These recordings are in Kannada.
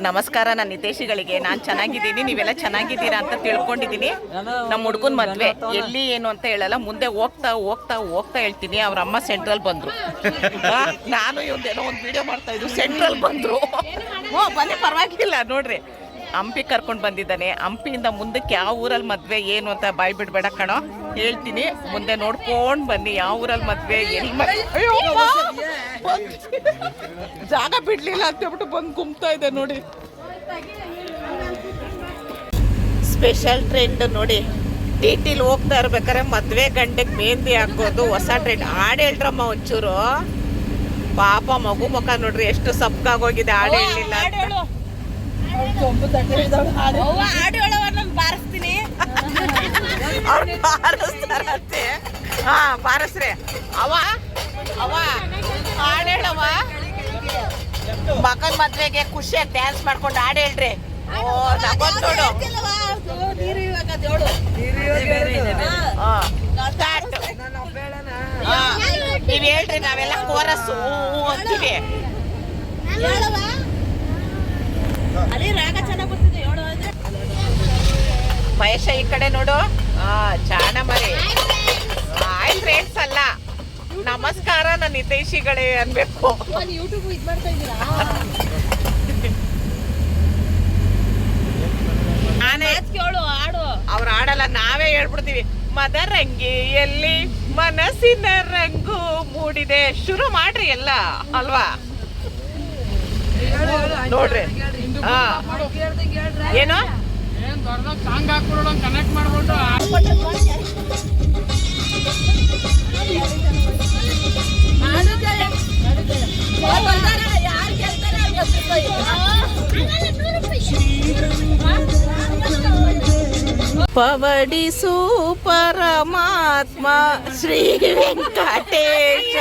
ನಮಸ್ಕಾರ ನನ್ನ ಹಿತೈಷಿಗಳಿಗೆ. ನಾನು ಚೆನ್ನಾಗಿದ್ದೀನಿ, ನೀವೆಲ್ಲ ಚೆನ್ನಾಗಿದ್ದೀರಾ ಅಂತ ತಿಳ್ಕೊಂಡಿದ್ದೀನಿ. ನಮ್ಮ ಹುಡುಗನ ಮದುವೆ ಎಲ್ಲಿ ಏನು ಅಂತ ಹೇಳಲ್ಲ, ಮುಂದೆ ಹೋಗ್ತಾ ಹೋಗ್ತಾ ಹೋಗ್ತಾ ಹೇಳ್ತೀನಿ. ಅವ್ರ ಅಮ್ಮ ಸೆಂಟ್ರಲ್ ಬಂದರು, ನಾನು ಇವ್ರದ್ದೇನೋ ಒಂದು ವಿಡಿಯೋ ಮಾಡ್ತಾ ಇದ್ದು ಸೆಂಟ್ರಲ್ ಬಂದರು. ಬನ್ನಿ ಪರವಾಗಿಲ್ಲ ನೋಡ್ರಿ. ಹಂಪಿ ಕರ್ಕೊಂಡು ಬಂದಿದ್ದಾನೆ. ಹಂಪಿಯಿಂದ ಮುಂದಕ್ಕೆ ಯಾವ ಊರಲ್ಲಿ ಮದುವೆ ಏನು ಅಂತ ಬಾಯ್ ಬಿಡಬೇಡ ಕಣೋ, ಹೇಳ್ತೀನಿ. ಮುಂದೆ ನೋಡ್ಕೊಂಡು ಬನ್ನಿ ಯಾವ ಊರಲ್ಲಿ ಮದುವೆ ಎಲ್ಲಿ ಜಾಗ ಬಿಡ್ಲಿಲ್ಲ ಅಂತ ಹೇಳ್ಬಿಟ್ಟು ಬಂದು ಗುಮ್ತಾ ಇದೆ ನೋಡಿ. ಸ್ಪೆಷಲ್ ಟ್ರೆಂಡ್ ನೋಡಿ, ಟಿಟಿಲಿ ಹೋಗ್ತಾ ಇರ್ಬೇಕಾದ್ರೆ ಮದುವೆ ಗಂಟೆಗೆ ಮೆಹಂದಿ ಹಾಕೋದು ಹೊಸ ಟ್ರೆಂಡ್. ಹಾಡು ಹೇಳ್ರಮ್ಮ ಒಂಚೂರು. ಪಾಪ ಮಗು ಮುಖ ನೋಡ್ರಿ ಎಷ್ಟು ಸಪ್ಕಾಗೋಗಿದೆ. ಹಾಡು ಹೇಳಿಲ್ಲ ಬಾರಿಸ್ತೀನಿ. ಬಾರಿಸ್ತಾರಂತೆ. ಹಾ ಬಾರಿಸ್ರಿ. ಅವ ಅವ ಹಾಡು ಹೇಳವ. ಮಗನ ಮದ್ವೆಗೆ ಖುಷಿಯಾಗಿ ಡ್ಯಾನ್ಸ್ ಮಾಡ್ಕೊಂಡು ಹಾಡು ಹೇಳ್ರಿ. ಓ ನಗೊಂದು ನೋಡು. ನೀವ್ ಹೇಳ್ರಿ, ನಾವೆಲ್ಲ ಕೋರಸ್ ಅಂತೀವಿ. ಮಹೇಶ ಈ ಕಡೆ ನೋಡು. ಚಾಣ ಮರಿ. ಆಯ್ತು ಫ್ರೆಂಡ್ಸ್ ಅಲ್ಲ, ನಮಸ್ಕಾರ ನನ್ನ ಹಿತೈಷಿಗಳೇ ಅನ್ಬೇಕು. ನಾನೇ ಅವ್ರು ಆಡಲ್ಲ, ನಾವೇ ಹೇಳ್ಬಿಡ್ತೀವಿ. ಮದರಂಗಿಯಲ್ಲಿ ಮನಸ್ಸಿನ ರಂಗು ಮೂಡಿದೆ. ಶುರು ಮಾಡ್ರಿ ಎಲ್ಲ ಅಲ್ವಾ ನೋಡ್ರಿ. ಏನು ಕನೆಕ್ಟ್ ಮಾಡ್ಬಿಟ್ಟು ಪವಡಿಸು ಪರಮಾತ್ಮ ಶ್ರೀ ವೆಂಕಟೇಶ.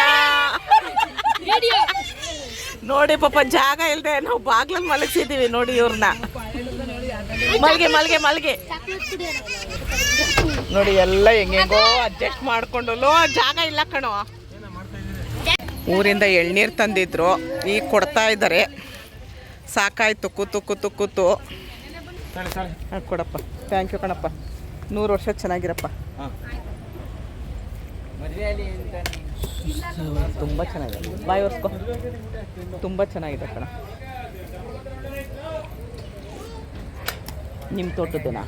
ನೋಡಿ ಪಾಪ ಜಾಗ ಇಲ್ದೆ ನಾವು ಬಾಗ್ಲಲ್ಲಿ ಮಲಗಿಸಿದೀವಿ ನೋಡಿ ಇವ್ರನ್ನ. ಮಲ್ಗೆ ಮಲ್ಗೆ ಮಲ್ಗೆ ನೋಡಿ, ಎಲ್ಲ ಹೆಂಗೆಂಗೋ ಅಡ್ಜಸ್ಟ್ ಮಾಡ್ಕೊಂಡು. ಜಾಗ ಇಲ್ಲ ಕಣೋ. ಊರಿಂದ ಎಳ್ನೀರು ತಂದಿದ್ರು, ಈಗ ಕೊಡ್ತಾ ಇದ್ದಾರೆ. ಸಾಕಾಯ್ತು ಕೂತು ಕೂತು ಕೂತು. ಕೊಡಪ್ಪ. ಥ್ಯಾಂಕ್ ಯು ಕಣಪ್ಪ. 100 ವರ್ಷ ಚೆನ್ನಾಗಿರಪ್ಪ. ತುಂಬ ಚೆನ್ನಾಗಿದೆ. ಬಾಯ್ ಒರ್ಸ್ಕೊ. ತುಂಬ ಚೆನ್ನಾಗಿದೆ ಕಣ. ನಿಮ್ಮ ತೋಟದ್ದೇನಾ?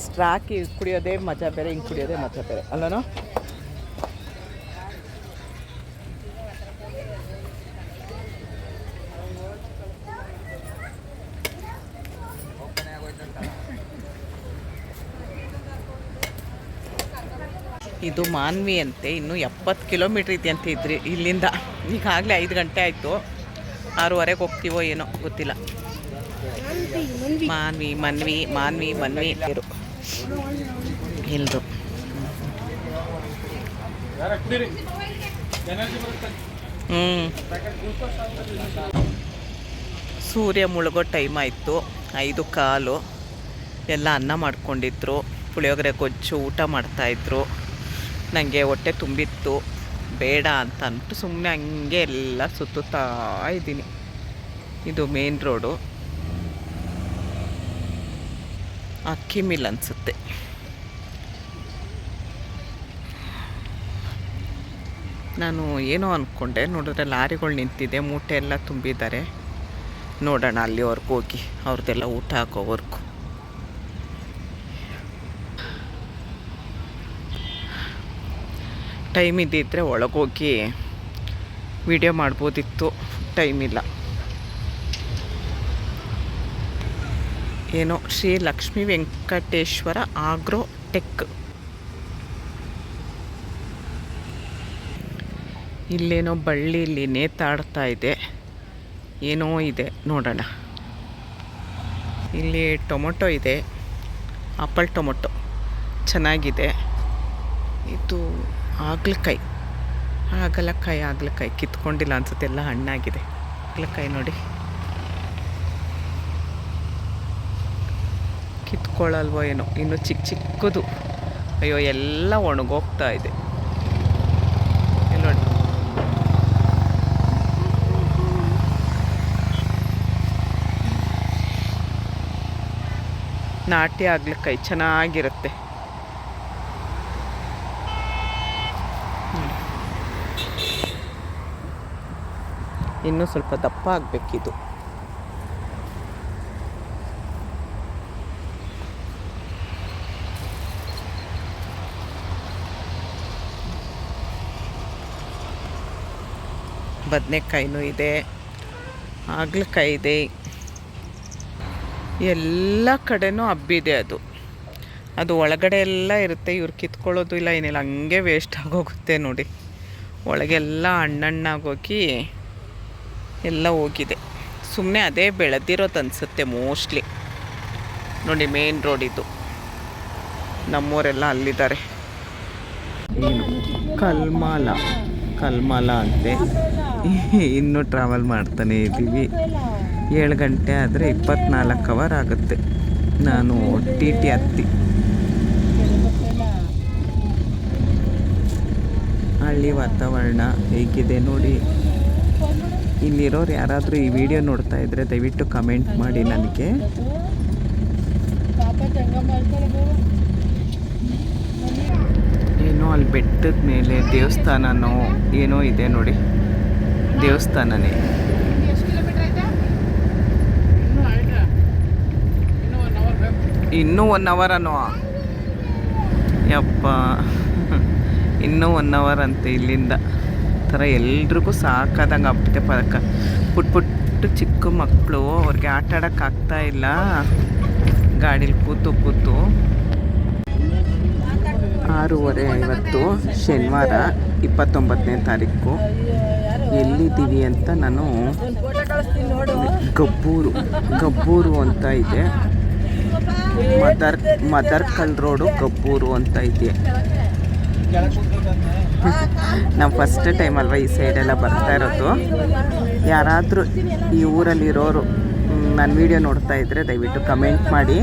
ಸ್ಟ್ರಾಕಿ ಕುಡಿಯೋದೇ ಮಜಾ ಬೇರೆ, ಹಿಂಗೆ ಕುಡಿಯೋದೇ ಮಜಾ ಬೇರೆ ಅಲ್ಲನೋ? ಇದು ಮಾನ್ವಿ ಅಂತೆ. ಇನ್ನು 70 ಕಿಲೋಮೀಟ್ರ್ ಇದೆ ಅಂತ ಇದ್ರಿ ಇಲ್ಲಿಂದ. ಈಗಾಗಲೇ 5 ಗಂಟೆ ಆಯಿತು. 6:30 ಹೋಗ್ತೀವೋ ಏನೋ ಗೊತ್ತಿಲ್ಲ. ಮಾನ್ವಿ ಮನ್ವಿ ಮಾನ್ವಿ ಮನ್ವಿ ಇರು ಎಲ್ರು. ಸೂರ್ಯ ಮುಳುಗೋ ಟೈಮ್ ಆಯಿತು. 5:15. ಎಲ್ಲ ಅನ್ನ ಮಾಡ್ಕೊಂಡಿದ್ರು, ಪುಳಿಯೋಗರೆ ಗೊಜ್ಜು ಊಟ ಮಾಡ್ತಾಯಿದ್ರು. ನನಗೆ ಹೊಟ್ಟೆ ತುಂಬಿತ್ತು, ಬೇಡ ಅಂತ ಅಂದ್ಬಿಟ್ಟು ಸುಮ್ಮನೆ ಹಂಗೆ ಎಲ್ಲ ಸುತ್ತುತ್ತಾ ಇದ್ದೀನಿ. ಇದು ಮೇನ್ ರೋಡು. ಅಕ್ಕಿ ಮಿಲ್ ಅನಿಸುತ್ತೆ. ನಾನು ಏನೋ ಅಂದ್ಕೊಂಡೆ, ನೋಡಿದ್ರೆ ಲಾರಿಗಳು ನಿಂತಿದೆ, ಮೂಟೆ ಎಲ್ಲ ತುಂಬಿದ್ದಾರೆ. ನೋಡೋಣ ಅಲ್ಲಿವರೆಗೂ ಹೋಗಿ ಅವ್ರದ್ದೆಲ್ಲ ಊಟ ಹಾಕೋವರೆಗೂ. ಟೈಮ್ ಇದ್ದಿದ್ದರೆ ಒಳಗೋಗಿ ವಿಡಿಯೋ ಮಾಡ್ಬೋದಿತ್ತು, ಟೈಮ್ ಇಲ್ಲ. ಏನೋ ಶ್ರೀ ಲಕ್ಷ್ಮೀ ವೆಂಕಟೇಶ್ವರ ಆಗ್ರೋ ಟೆಕ್. ಇಲ್ಲೇನೋ ಬಳ್ಳಿಲಿ ನೇತಾಡ್ತಾ ಇದೆ, ಏನೋ ಇದೆ ನೋಡೋಣ. ಇಲ್ಲಿ ಟೊಮೊಟೊ ಇದೆ, ಆಪಲ್ ಟೊಮೊಟೊ ಚೆನ್ನಾಗಿದೆ. ಇದು ಹಾಗಲಕಾಯಿ ಕಿತ್ಕೊಂಡಿಲ್ಲ ಅನ್ಸುತ್ತೆ, ಎಲ್ಲ ಹಣ್ಣಾಗಿದೆ. ಹಾಗಲಕಾಯಿ ನೋಡಿ, ಕಿತ್ಕೊಳ್ಳಲ್ವೋ ಏನೋ, ಇನ್ನು ಚಿಕ್ಕ ಚಿಕ್ಕದು. ಅಯ್ಯೋ ಎಲ್ಲ ಒಣಗೋಗ್ತಾ ಇದೆ. ನಾಟಿ ಆಗ್ಲಿಕಾಯಿ ಚೆನ್ನಾಗಿರುತ್ತೆ. ಇನ್ನೂ ಸ್ವಲ್ಪ ದಪ್ಪ ಆಗಬೇಕಿದು. ಬದನೆಕಾಯಿನೂ ಇದೆ, ಹಾಗಲಕಾಯಿ ಇದೆ, ಎಲ್ಲ ಕಡೆನೂ ಹಬ್ಬಿದೆ. ಅದು ಒಳಗಡೆ ಎಲ್ಲ ಇರುತ್ತೆ, ಇವ್ರು ಕಿತ್ಕೊಳ್ಳೋದು ಇಲ್ಲ ಏನಿಲ್ಲ, ಹಂಗೆ ವೇಸ್ಟ್ ಆಗೋಗುತ್ತೆ ನೋಡಿ. ಒಳಗೆಲ್ಲ ಹಣ್ಣಾಗೋಗಿ ಎಲ್ಲ ಹೋಗಿದೆ. ಸುಮ್ಮನೆ ಅದೇ ಬೆಳೆದಿರೋದು ಅನಿಸುತ್ತೆ ಮೋಸ್ಟ್ಲಿ. ನೋಡಿ ಮೇನ್ ರೋಡ್ ಇದು, ನಮ್ಮವರೆಲ್ಲ ಅಲ್ಲಿದ್ದಾರೆ. ಕಲ್ಮಾಲ ಅಂತೆ. ಇನ್ನೂ ಟ್ರಾವೆಲ್ ಮಾಡ್ತಾನೆ ಇದ್ದೀವಿ. 7 ಗಂಟೆ ಆದರೆ 24 ಅವರ್ ಆಗುತ್ತೆ. ನಾನು ಟಿ ಹತ್ತಿ. ಹಳ್ಳಿ ವಾತಾವರಣ ಹೇಗಿದೆ ನೋಡಿ. ಇಲ್ಲಿರೋರು ಯಾರಾದರೂ ಈ ವಿಡಿಯೋ ನೋಡ್ತಾ ಇದ್ದರೆ ದಯವಿಟ್ಟು ಕಮೆಂಟ್ ಮಾಡಿ ನನಗೆ. ಏನೋ ಅಲ್ಲಿ ಬೆಟ್ಟದ ಮೇಲೆ ದೇವಸ್ಥಾನನೋ ಏನೋ ಇದೆ ನೋಡಿ, ದೇವಸ್ಥಾನನೇ. ಇನ್ನೂ 1 ಅವರನೋ ಯಪ್ಪ, ಇನ್ನೂ 1 ಅವರ್ ಅಂತೆ ಇಲ್ಲಿಂದ. ಥರ ಎಲ್ರಿಗೂ ಸಾಕಾದಂಗೆ ಆಗ್ಬಿಟ್ಟೆ. ಪುಟ್ಟು ಚಿಕ್ಕ ಮಕ್ಕಳು, ಅವ್ರಿಗೆ ಆಟ ಆಡೋಕ್ಕಾಗ್ತಾ ಇಲ್ಲ ಗಾಡೀಲಿ ಕೂತು. 6:50 ಶನಿವಾರ 29ನೇ ತಾರೀಕು. ಎಲ್ಲಿದ್ದೀವಿ ಅಂತ ನಾನು ಗಬ್ಬೂರು ಅಂತ ಇದೆ, ಮದರ್ಕಲ್ ರೋಡು ಗಬ್ಬೂರು ಅಂತ ಇದೆ. ನಾವು ಫಸ್ಟ್ ಟೈಮ್ ಅಲ್ವಾ ಈ ಸೈಡೆಲ್ಲ ಬರ್ತಾ ಇರೋದು. ಯಾರಾದರೂ ಈ ಊರಲ್ಲಿರೋರು ನನ್ನ ವಿಡಿಯೋ ನೋಡ್ತಾ ಇದ್ದರೆ ದಯವಿಟ್ಟು ಕಮೆಂಟ್ ಮಾಡಿ.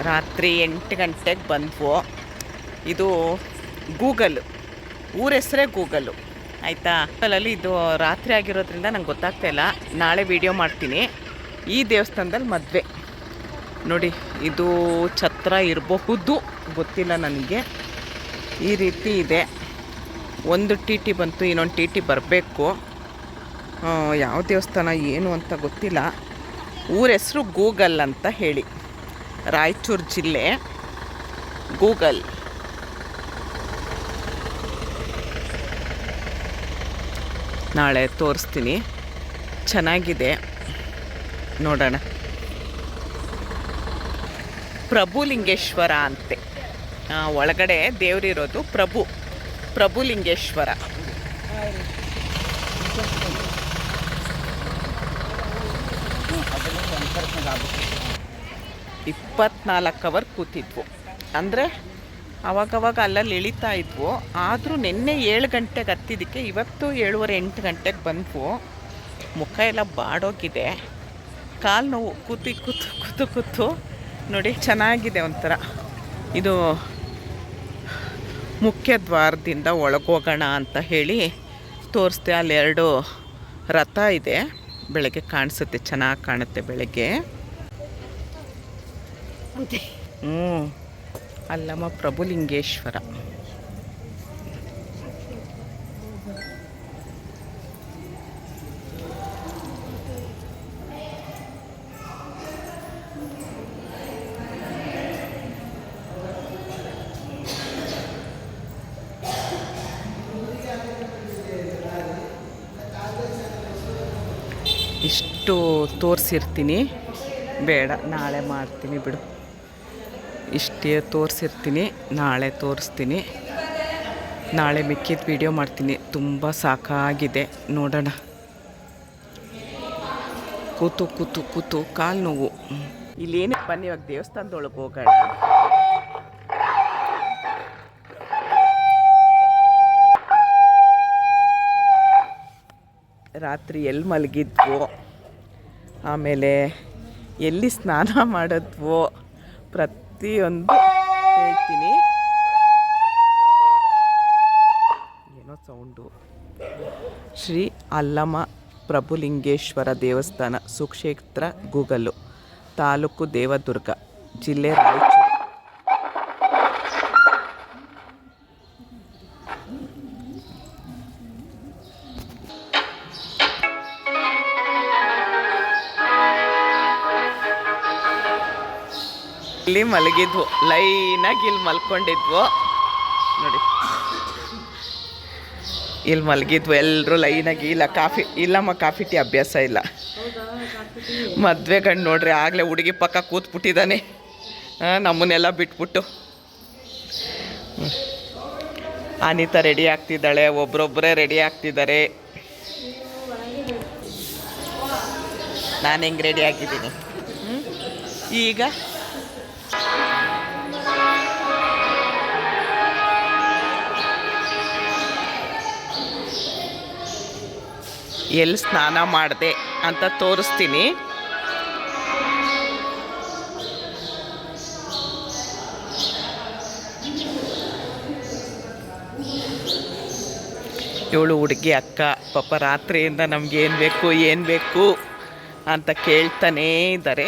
ರಾತ್ರಿ 8 ಗಂಟೆಗೆ ಬಂದ್ವು. ಇದು ಗೂಗಲ್, ಊರ ಹೆಸರೇ ಗೂಗಲ್ಲು ಆಯಿತಾ. ಗೂಗಲಲ್ಲಿ ಇದು ರಾತ್ರಿ ಆಗಿರೋದ್ರಿಂದ ನಂಗೆ ಗೊತ್ತಾಗ್ತಾ ಇಲ್ಲ. ನಾಳೆ ವಿಡಿಯೋ ಮಾಡ್ತೀನಿ. ಈ ದೇವಸ್ಥಾನದಲ್ಲಿ ಮದುವೆ ನೋಡಿ. ಇದು ಛತ್ರ ಇರಬಹುದು, ಗೊತ್ತಿಲ್ಲ ನನಗೆ. ಈ ರೀತಿ ಇದೆ. ಒಂದು ಟಿ ಬಂತು, ಇನ್ನೊಂದು ಟಿ ಬರಬೇಕು. ಯಾವ ದೇವಸ್ಥಾನ ಏನು ಅಂತ ಗೊತ್ತಿಲ್ಲ. ಊರ ಹೆಸರು ಗೂಗಲ್ ಅಂತ ಹೇಳಿ, ರಾಯಚೂರು ಜಿಲ್ಲೆ ಗೂಗಲ್. ನಾಳೆ ತೋರಿಸ್ತೀನಿ, ಚೆನ್ನಾಗಿದೆ ನೋಡೋಣ. ಪ್ರಭುಲಿಂಗೇಶ್ವರ ಅಂತೆ ಒಳಗಡೆ ದೇವರಿರೋದು. ಪ್ರಭುಲಿಂಗೇಶ್ವರ. ಇಪ್ಪತ್ನಾಲ್ಕು ಅವರ್ ಕೂತಿದ್ವು. ಅಂದರೆ ಅವಾಗವಾಗ ಅಲ್ಲಲ್ಲಿ ಇಳಿತಾ ಇದ್ವು. ಆದರೂ ನಿನ್ನೆ 7 ಗಂಟೆಗೆ ಹತ್ತಿದ್ದಕ್ಕೆ ಇವತ್ತು 7:30 8 ಗಂಟೆಗೆ ಬಂದ್ವು. ಮುಖ ಎಲ್ಲ ಬಾಡೋಗಿದೆ, ಕಾಲು ನೋವು, ಕೂತು ನೋಡಿ. ಚೆನ್ನಾಗಿದೆ ಒಂಥರ. ಇದು ಮುಖ್ಯ ದ್ವಾರದಿಂದ ಒಳಗೋಗೋಣ ಅಂತ ಹೇಳಿ ತೋರಿಸ್ದೆ. ಅಲ್ಲಿ 2 ರಥ ಇದೆ, ಬೆಳಗ್ಗೆ ಕಾಣಿಸುತ್ತೆ, ಚೆನ್ನಾಗಿ ಕಾಣುತ್ತೆ ಬೆಳಗ್ಗೆ. ಅಲ್ಲಮ್ಮ ಪ್ರಭುಲಿಂಗೇಶ್ವರ. ಇಷ್ಟು ತೋರಿಸಿರ್ತೀನಿ, ಬೇಡ ನಾಳೆ ಮಾಡ್ತೀನಿ ಬಿಡು. ಇಷ್ಟೇ ತೋರಿಸಿರ್ತೀನಿ, ನಾಳೆ ತೋರಿಸ್ತೀನಿ. ನಾಳೆ ಮಿಕ್ಕಿದ ವಿಡಿಯೋ ಮಾಡ್ತೀನಿ. ತುಂಬ ಸಾಕಾಗಿದೆ ನೋಡೋಣ. ಕೂತು ಕಾಲು ನೋವು. ಇಲ್ಲೇನು ಬನ್ನಿ, ಇವಾಗ ದೇವಸ್ಥಾನದೊಳಗೆ ಹೋಗೋಣ. ರಾತ್ರಿ ಎಲ್ಲಿ ಮಲಗಿದ್ವೋ, ಆಮೇಲೆ ಎಲ್ಲಿ ಸ್ನಾನ ಮಾಡಿದ್ವೋ ಪ್ರತಿಯೊಂದು ಹೇಳ್ತೀನಿ. ಏನೋ ಸೌಂಡು. ಶ್ರೀ ಅಲ್ಲಮ ಪ್ರಭುಲಿಂಗೇಶ್ವರ ದೇವಸ್ಥಾನ, ಸುಕ್ಷೇತ್ರ ಗೂಗಲ್ಲು, ತಾಲೂಕು ದೇವದುರ್ಗ, ಜಿಲ್ಲೆ ರಾಯಚೂರು. ಇಲ್ಲಿ ಮಲಗಿದ್ವು, ಲೈನಾಗಿ ಇಲ್ಲಿ ಮಲ್ಕೊಂಡಿದ್ವು ನೋಡಿ. ಇಲ್ಲಿ ಮಲಗಿದ್ವು ಎಲ್ಲರೂ ಲೈನಾಗಿ. ಇಲ್ಲ ಕಾಫಿ ಇಲ್ಲಮ್ಮ, ಕಾಫಿ ಟೀ ಅಭ್ಯಾಸ ಇಲ್ಲ. ಮದುವೆ ಗಂಡು ನೋಡ್ರಿ ಆಗಲೇ ಹುಡುಗಿ ಪಕ್ಕ ಕೂತ್ಬಿಟ್ಟಿದ್ದಾನೆ, ನಮ್ಮನ್ನೆಲ್ಲ ಬಿಟ್ಬಿಟ್ಟು. ಅನಿತಾ ರೆಡಿ ಆಗ್ತಿದ್ದಾಳೆ, ಒಬ್ರೊಬ್ಬರೇ ರೆಡಿ ಆಗ್ತಿದ್ದಾರೆ. ನಾನು ಹೆಂಗೆ ರೆಡಿ ಆಗಿದ್ದೀನಿ ಈಗ. ಎಲ್ಲಿ ಸ್ನಾನ ಮಾಡಿದೆ ಅಂತ ತೋರಿಸ್ತೀನಿ. ಇವಳು ಹುಡುಗಿ ಅಕ್ಕ ಪಾಪ ರಾತ್ರಿಯಿಂದ ನಮ್ಗೆ ಏನು ಬೇಕು ಅಂತ ಕೇಳ್ತಾನೇ ಇದ್ದಾರೆ.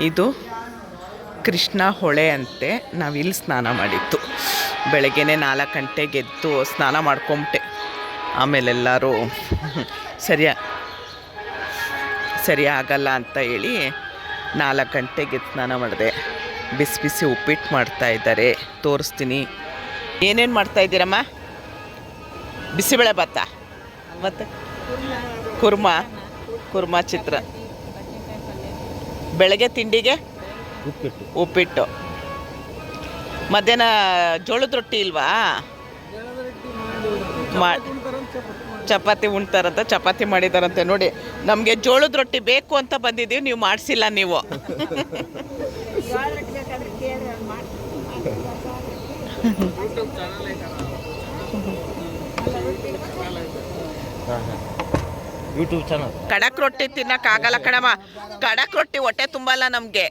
ಇದು ಕೃಷ್ಣ ಹೊಳೆ ಅಂತೆ. ನಾವಿಲ್ಲಿ ಸ್ನಾನ ಮಾಡಿತ್ತು. ಬೆಳಗ್ಗೆನೇ 4 ಗಂಟೆಗೆ ಎದ್ದು ಸ್ನಾನ ಮಾಡ್ಕೊಂಬಿಟ್ಟೆ. ಆಮೇಲೆಲ್ಲರೂ ಸರಿ ಆಗಲ್ಲ ಅಂತ ಹೇಳಿ 4 ಗಂಟೆಗೆ ಸ್ನಾನ ಮಾಡಿದೆ. ಬಿಸಿ ಬಿಸಿ ಉಪ್ಪಿಟ್ಟು ಮಾಡ್ತಾಯಿದ್ದಾರೆ, ತೋರಿಸ್ತೀನಿ. ಏನೇನು ಮಾಡ್ತಾಯಿದ್ದೀರಮ್ಮ? ಬಿಸಿಬೇಳೆ ಭಾತ ಮತ್ತು ಕುರ್ಮಾ ಚಿತ್ರ. ಬೆಳಗ್ಗೆ ತಿಂಡಿಗೆ ಉಪ್ಪಿಟ್ಟು. ಮಧ್ಯಾಹ್ನ ಜೋಳದ ರೊಟ್ಟಿ ಇಲ್ವಾ? ಚಪಾತಿ ಉಣ್ತಾರಂತ, ಚಪಾತಿ ಮಾಡಿದಾರಂತೆ ನೋಡಿ. ನಮಗೆ ಜೋಳದ ರೊಟ್ಟಿ ಬೇಕು ಅಂತ ಬಂದಿದ್ದೀವಿ, ನೀವು ಮಾಡಿಸಿಲ್ಲ. ನೀವು ಯೂಟ್ಯೂಬ್ ಚಾನಲ್. ಕಡಕ್ ರೊಟ್ಟಿ ತಿನ್ನಕ್ಕಾಗಲ್ಲ ಕಣಮ್ಮ. ಕಡಕ್ ರೊಟ್ಟಿ ಹೊಟ್ಟೆ ತುಂಬಲ್ಲ ನಮಗೆ.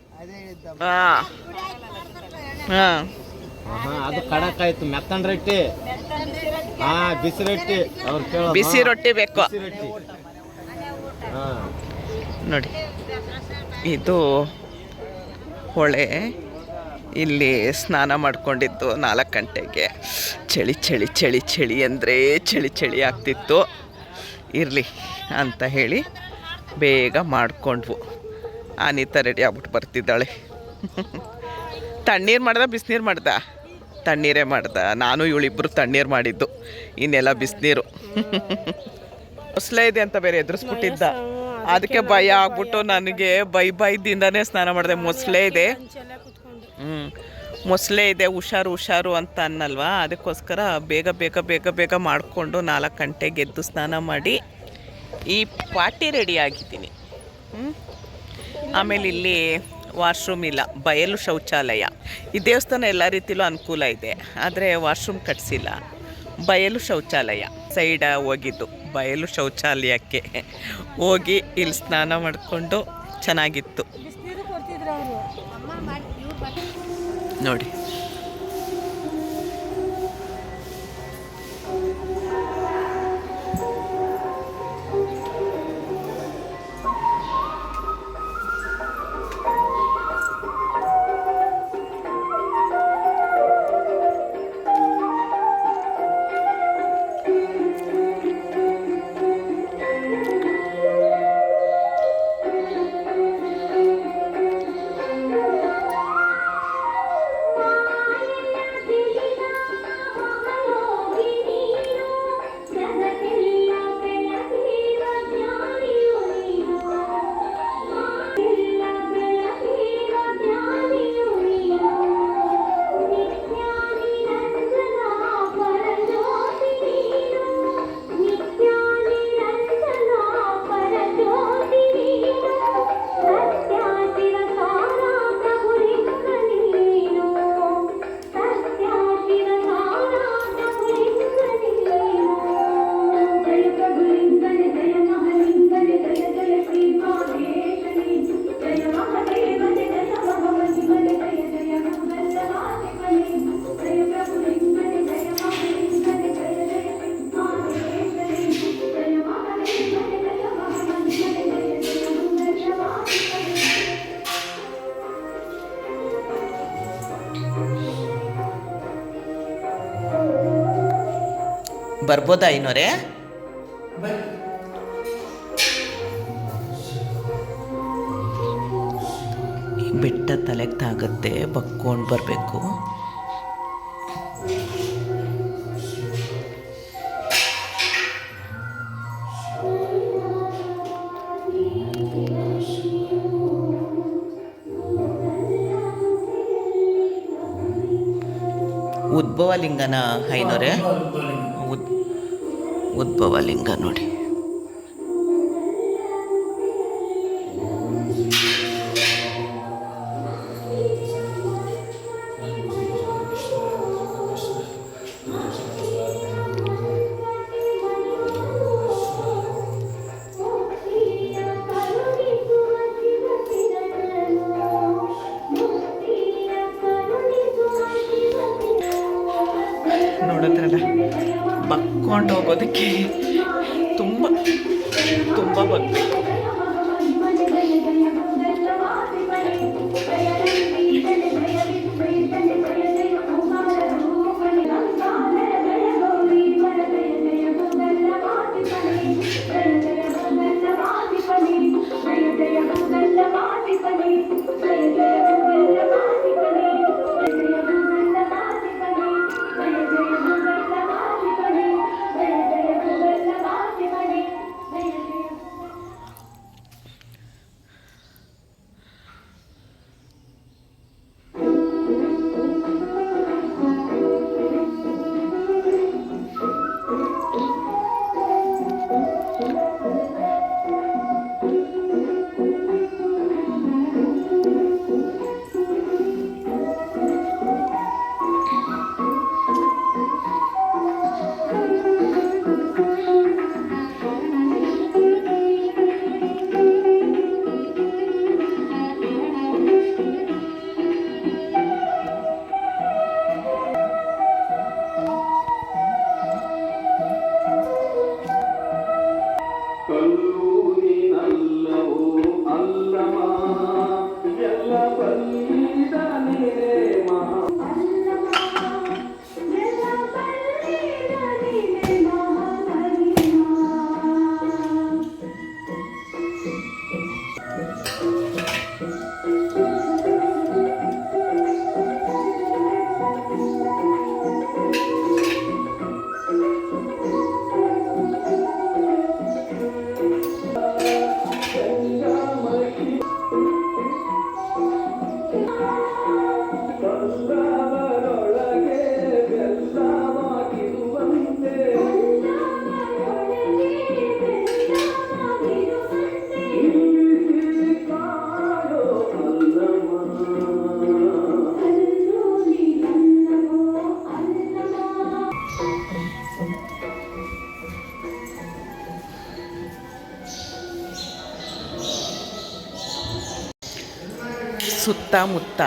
ಅದು ಕಡಕ್ ಆಯ್ತು. ಮೆತ್ತನ್ ರೊಟ್ಟಿ, ಬಿಸಿ ರೊಟ್ಟಿ. ಅವ್ರು ಕೇಳೋ ಬಿಸಿ ರೊಟ್ಟಿ ಬೇಕು ನೋಡಿ. ಇದು ಹೊಳೆ. ಇಲ್ಲಿ ಸ್ನಾನ ಮಾಡ್ಕೊಂಡಿದ್ದು 4 ಗಂಟೆಗೆ. ಚಳಿ ಚಳಿ ಚಳಿ ಚಳಿ ಅಂದರೆ ಚಳಿ ಆಗ್ತಿತ್ತು. ಇರಲಿ ಅಂತ ಹೇಳಿ ಬೇಗ ಮಾಡಿಕೊಂಡ್ವು. ಅನಿತಾ ರೆಡಿ ಆಗ್ಬಿಟ್ಟು ಬರ್ತಿದ್ದಾಳೆ. ತಣ್ಣೀರು ಮಾಡ್ದ ಬಿಸಿನೀರು ಮಾಡ್ದ? ತಣ್ಣೀರೇ ಮಾಡ್ದ. ನಾನು ಇವಳಿಬ್ಬರು ತಣ್ಣೀರು ಮಾಡಿದ್ದು, ಇನ್ನೆಲ್ಲ ಬಿಸಿನೀರು. ಮೊಸಳೆ ಇದೆ ಅಂತ ಬೇರೆ ಎದುರಿಸ್ಬಿಟ್ಟಿದ್ದ. ಅದಕ್ಕೆ ಭಯ ಆಗ್ಬಿಟ್ಟು ನನಗೆ ಬೈದಿಂದನೇ ಸ್ನಾನ ಮಾಡಿದೆ. ಮೊಸಳೆ ಇದೆ, ಮೊಸಳೆ ಇದೆ, ಹುಷಾರು ಅಂತ ಅನ್ನಲ್ವಾ. ಅದಕ್ಕೋಸ್ಕರ ಬೇಗ ಮಾಡಿಕೊಂಡು 4 ಗಂಟೆಗೆ ಎದ್ದು ಸ್ನಾನ ಮಾಡಿ ಈ ಪಾರ್ಟಿ ರೆಡಿ ಆಗಿದ್ದೀನಿ. ಆಮೇಲೆ ಇಲ್ಲಿ ವಾಶ್ರೂಮ್ ಇಲ್ಲ, ಬಯಲು ಶೌಚಾಲಯ. ಈ ದೇವಸ್ಥಾನ ಎಲ್ಲ ರೀತಿಲೂ ಅನುಕೂಲ ಇದೆ, ಆದರೆ ವಾಶ್ರೂಮ್ ಕಟ್ಸಿಲ್ಲ. ಬಯಲು ಶೌಚಾಲಯ ಸೈಡ ಹೋಗಿದ್ದು. ಬಯಲು ಶೌಚಾಲಯಕ್ಕೆ ಹೋಗಿ ಇಲ್ಲಿ ಸ್ನಾನ ಮಾಡಿಕೊಂಡು ಚೆನ್ನಾಗಿತ್ತು ನೋಡಿ. ಬರ್ಬೋದಾ ಐನೋರೆ? ಬೆಟ್ಟ ತಲೆಗೆ ತಾಗುತ್ತೆ, ಬಕ್ಕೊಂಡು ಬರಬೇಕು. ಉದ್ಭವ ಲಿಂಗನ ಐನೋರೆ? ಉದ್ಭವ ಲಿಂಗ ನೋಡಿ. ನೋಡಿದ್ರಲ್ಲ, ಬಕ್ಕೊಂಡು ಹೋಗೋದಕ್ಕೆ ತುಂಬ ತುಂಬ ಬರಬೇಕು. ಸುತ್ತಮುತ್ತ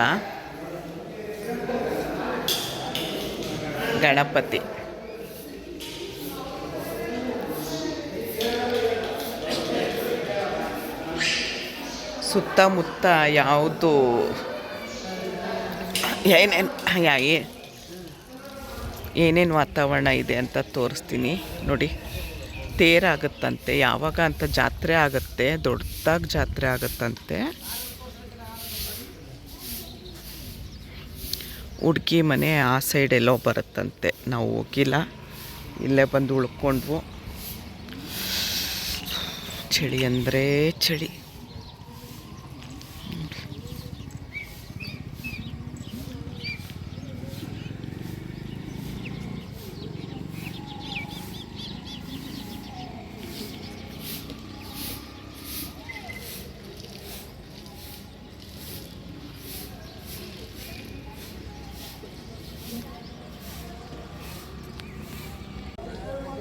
ಗಣಪತಿ, ಸುತ್ತಮುತ್ತ ಯಾವುದು ಏನೇನು ವಾತಾವರಣ ಇದೆ ಅಂತ ತೋರಿಸ್ತೀನಿ ನೋಡಿ. ತೇರಾಗುತ್ತಂತೆ, ಯಾವಾಗ ಅಂತ ಜಾತ್ರೆ ಆಗುತ್ತೆ, ದೊಡ್ಡದಾಗಿ ಜಾತ್ರೆ ಆಗುತ್ತಂತೆ. ಹುಡುಗಿ ಮನೆ ಆ ಸೈಡ್ ಎಲ್ಲೋ ಬರುತ್ತಂತೆ, ನಾವು ಹೋಗಿಲ್ಲ, ಇಲ್ಲೇ ಬಂದು ಉಳ್ಕೊಂಡ್ವು. ಚಳಿ ಅಂದರೆ ಚಳಿ.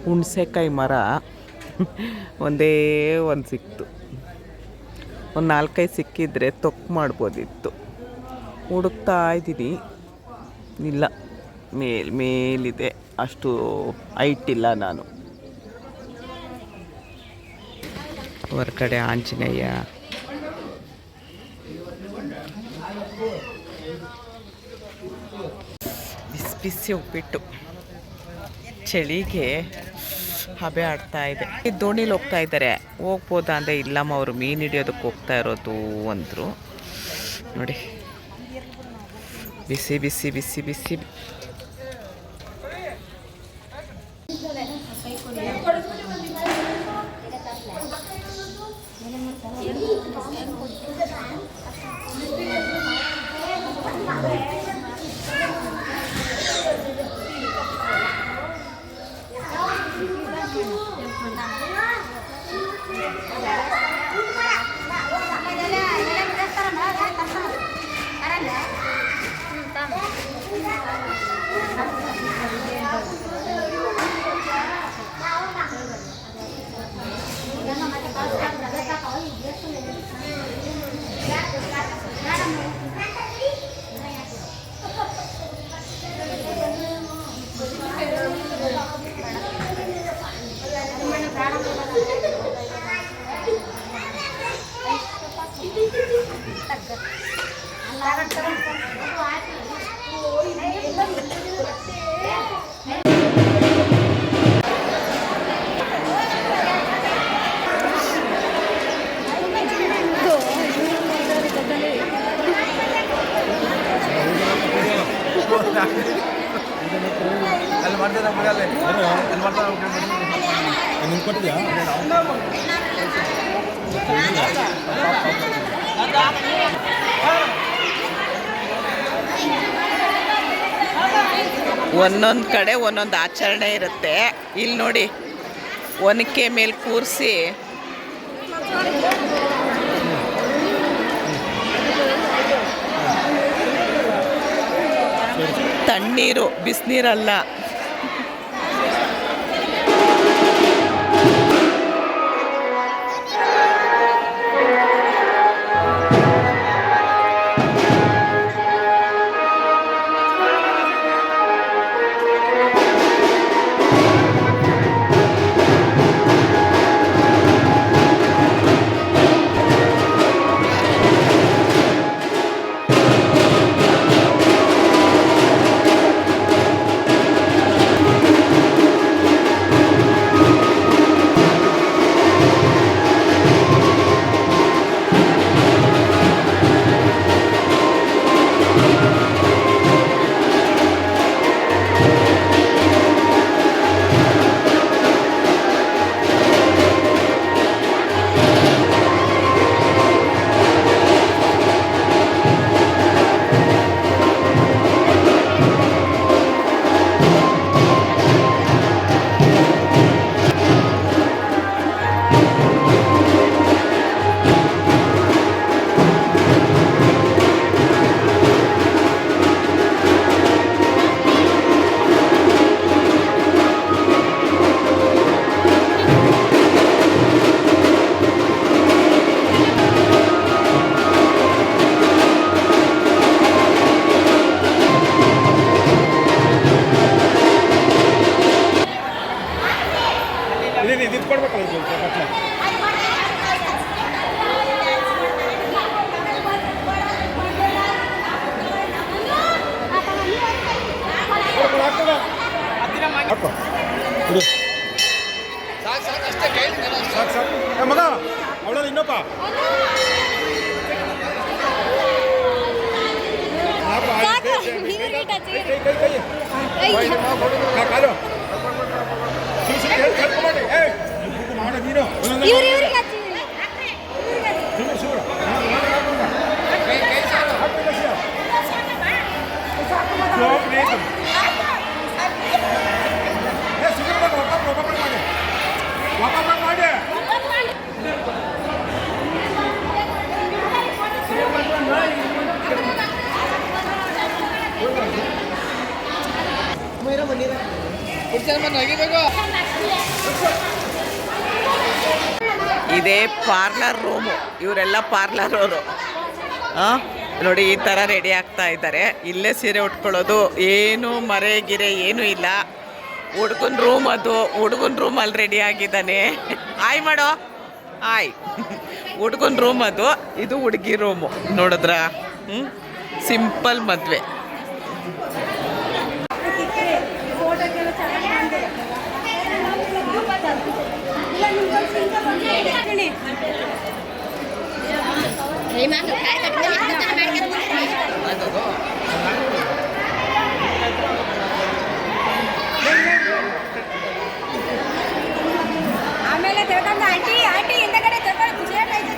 ಹುಣಸೆಕಾಯಿ ಮರ ಒಂದೇ ಒಂದು ಸಿಕ್ತು, ಒಂದು 4-5 ಸಿಕ್ಕಿದ್ರೆ ತೊಕ್ಕು ಮಾಡ್ಬೋದಿತ್ತು. ಹುಡುಕ್ತಾ ಇದ್ದೀನಿ, ಇಲ್ಲ, ಮೇಲಿದೆ, ಅಷ್ಟು ಹೈಟ್ ಇಲ್ಲ ನಾನು. ಹೊರಗಡೆ ಆಂಜನೇಯ, ಬಿಸಿ ಬಿಸಿ ಉಪ್ಪಿಟ್ಟು. ಚಳಿಗೆ ಹಬೆ ಆಡ್ತಾ ಇದೆ. ಈ ದೋಣಿಲಿ ಹೋಗ್ತಾ ಇದ್ದಾರೆ. ಹೋಗ್ಬೋದಾ ಅಂದರೆ ಇಲ್ಲಮ್ಮ ಅವರು ಮೀನು ಹಿಡಿಯೋದಕ್ಕೆ ಹೋಗ್ತಾ ಇರೋದು ಅಂದರು. ನೋಡಿ ಬಿಸಿ ಬಿಸಿ ಬಿಸಿ ಬಿಸಿ. ಒಂದೊಂದು ಕಡೆ ಒಂದೊಂದು ಆಚರಣೆ ಇರುತ್ತೆ. ಇಲ್ಲಿ ನೋಡಿ ಒನಕೆ ಮೇಲೆ ಕೂರಿಸಿ ತಣ್ಣೀರು, ಬಿಸಿನೀರಲ್ಲ. ಮಗ ಅವಳಲ್ಲಿ ಇನ್ನೊಪ್ಪ ಇದೇ ಪಾರ್ಲರ್ ರೂಮು. ಇವರೆಲ್ಲ ಪಾರ್ಲರ್ ಅವರು. ನೋಡಿ ಈ ಥರ ರೆಡಿ ಆಗ್ತಾ ಇದ್ದಾರೆ. ಇಲ್ಲೇ ಸೀರೆ ಉಟ್ಕೊಳ್ಳೋದು, ಏನು ಮರೆ ಗಿರೆ ಏನೂ ಇಲ್ಲ. ಹುಡ್ಗನ ರೂಮ್ ಅದು. ಹುಡ್ಗನ ರೂಮಲ್ಲಿ ರೆಡಿ ಆಗಿದ್ದಾನೆ. ಆಯ್ ಮಾಡೋ ಆಯ್. ಹುಡ್ಗನ ರೂಮ್ ಅದು, ಇದು ಹುಡುಗಿ ರೂಮು. ನೋಡಿದ್ರ ಸಿಂಪಲ್ ಮದುವೆ. ಆಮೇಲೆ ತಿಳ್ಕೊಂಡು ಆಂಟಿ ಆಂಟಿ ಹಿಂದಗಡೆ ತಿಳ್ಕೊಂಡು ಚೇರ್ ಐತೆ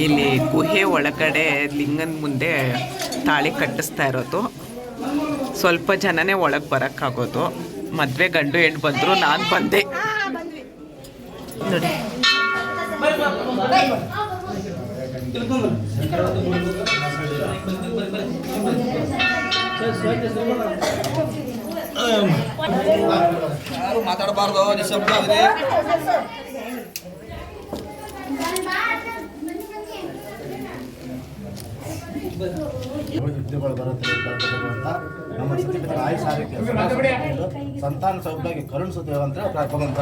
ಇಲ್ಲಿ ಗುಹೆ ಒಳಗಡೆ ಲಿಂಗನ ಮುಂದೆ ತಾಳಿ ಕಟ್ಟಿಸ್ತಾ ಇರೋದು. ಸ್ವಲ್ಪ ಜನನೇ ಒಳಗೆ ಬರೋಕ್ಕಾಗೋದು. ಮದುವೆ ಗಂಡು ಹೆಣ್ಣು ಬಂದರು, ನಾನು ಬಂದೆ ನೋಡಿ. ಯಾರು ಮಾತಾಡಬಾರ್ದು, ನಿಶಬ್ದ ಆಗಿದೆ. ವಿದ್ಯೆಗಳು ಬರುತ್ತೆ ಅಂತ ನಮ್ಮ ಸತಿಪತಿ ಆಯುಷ್ ಆರೋಗ್ಯ ಸಂತಾನ ಸೌಭಾಗ್ಯ ಕರುಣಿಸುತ್ತೇವೆ ಅಂತ ಭಗವಂತ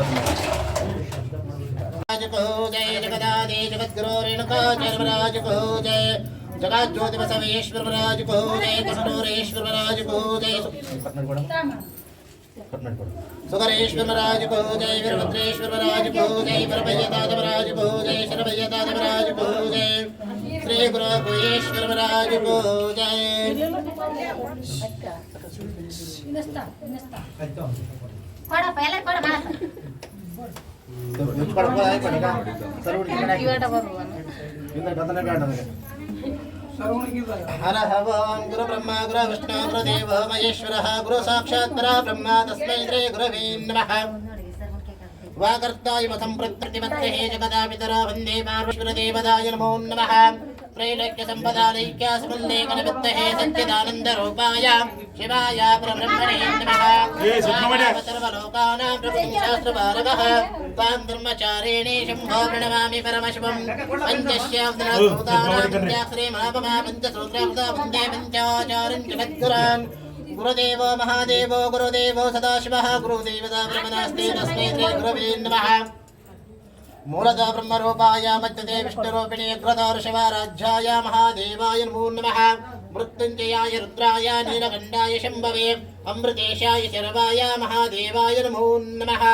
जय जगदादि जगद्गुरो रेणुका जय को जय जगज्योति बसवेश्वर महाराज को जय कृष्णोरेश्वर महाराज को जय सुगरेश्वर महाराज को जय वीरभद्रेश्वर महाराज को जय परभयदाद महाराज को जय शरभयदाद महाराज को जय श्री गुरु गुहेश्वर महाराज को जय हर हवं गुरु ब्रह्मा गुरु विष्णु गुरु देव महेश्वरः गुरु साक्षात् परब्रह्म तस्मै श्री गुरवे नमः वागर्ताय मतं प्रत्यतिमत्ते जगदापितरा वन्दे पार्वतीश्वर देवदाय नमो नमः त्रैलोक्य संपदालैक्य समन्देकनवित्तहे सच्चिदानन्द रूपाय शिवाय परब्रह्मणे नमः सर्वलोकानां प्रभुं शास्त्रपालकः तां धर्मचारिणे शम्भो प्रणमामि परमशिवं पञ्चस्यावतानां श्रीमहापमा पञ्चसूत्रावता वन्दे पञ्चाचार्यं जगद्गुरान् गुरुदेवो महादेवो गुरुदेवो सदाशिवः गुरुदेवता ब्रह्मणास्ते तस्मै श्री गुरवे नमः ಮೂಲತಃ ಬ್ರಹ್ಮರೂಪಾಯ ಮಧ್ಯತೆ ವಿಷ್ಣುರೂಪಿಣಿ ಅಗ್ರದರ್ಶಿವಾರಾಧ್ಯಾಯ ಮಹಾದೇವಾಯ ನಮೋ ನಮಃ ಮೃತ್ಯುಂಜಯಾಯ ರುದ್ರಾಯ ನೀಲಕಂಠಾಯ ಶಂಭವೇ ಅಮೃತೇಶಾಯ ಶರ್ವಾಯ ಮಹಾದೇವಾಯ ನಮೋ ನಮಃ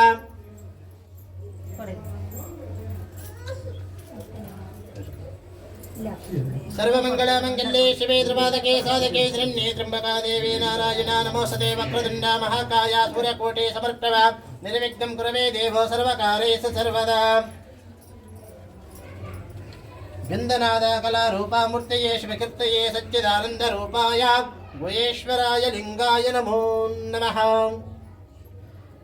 सर्वमंगलमंगल्ये शिवे त्रिपादके साधके शरण्ये त्र्यंबका देवी नारायणा नमोस्तुते वक्रतुण्ड महाकाय सूर्यकोटि समर्प्रभा निर्विघ्नं कुरु मे देवो सर्वकार्येषु सर्वदा बिन्दनाद कलारूपा मूर्तये शिवकीर्तये सच्चिदानन्दरूपाय गुहेश्वराय लिङ्गाय नमो नमः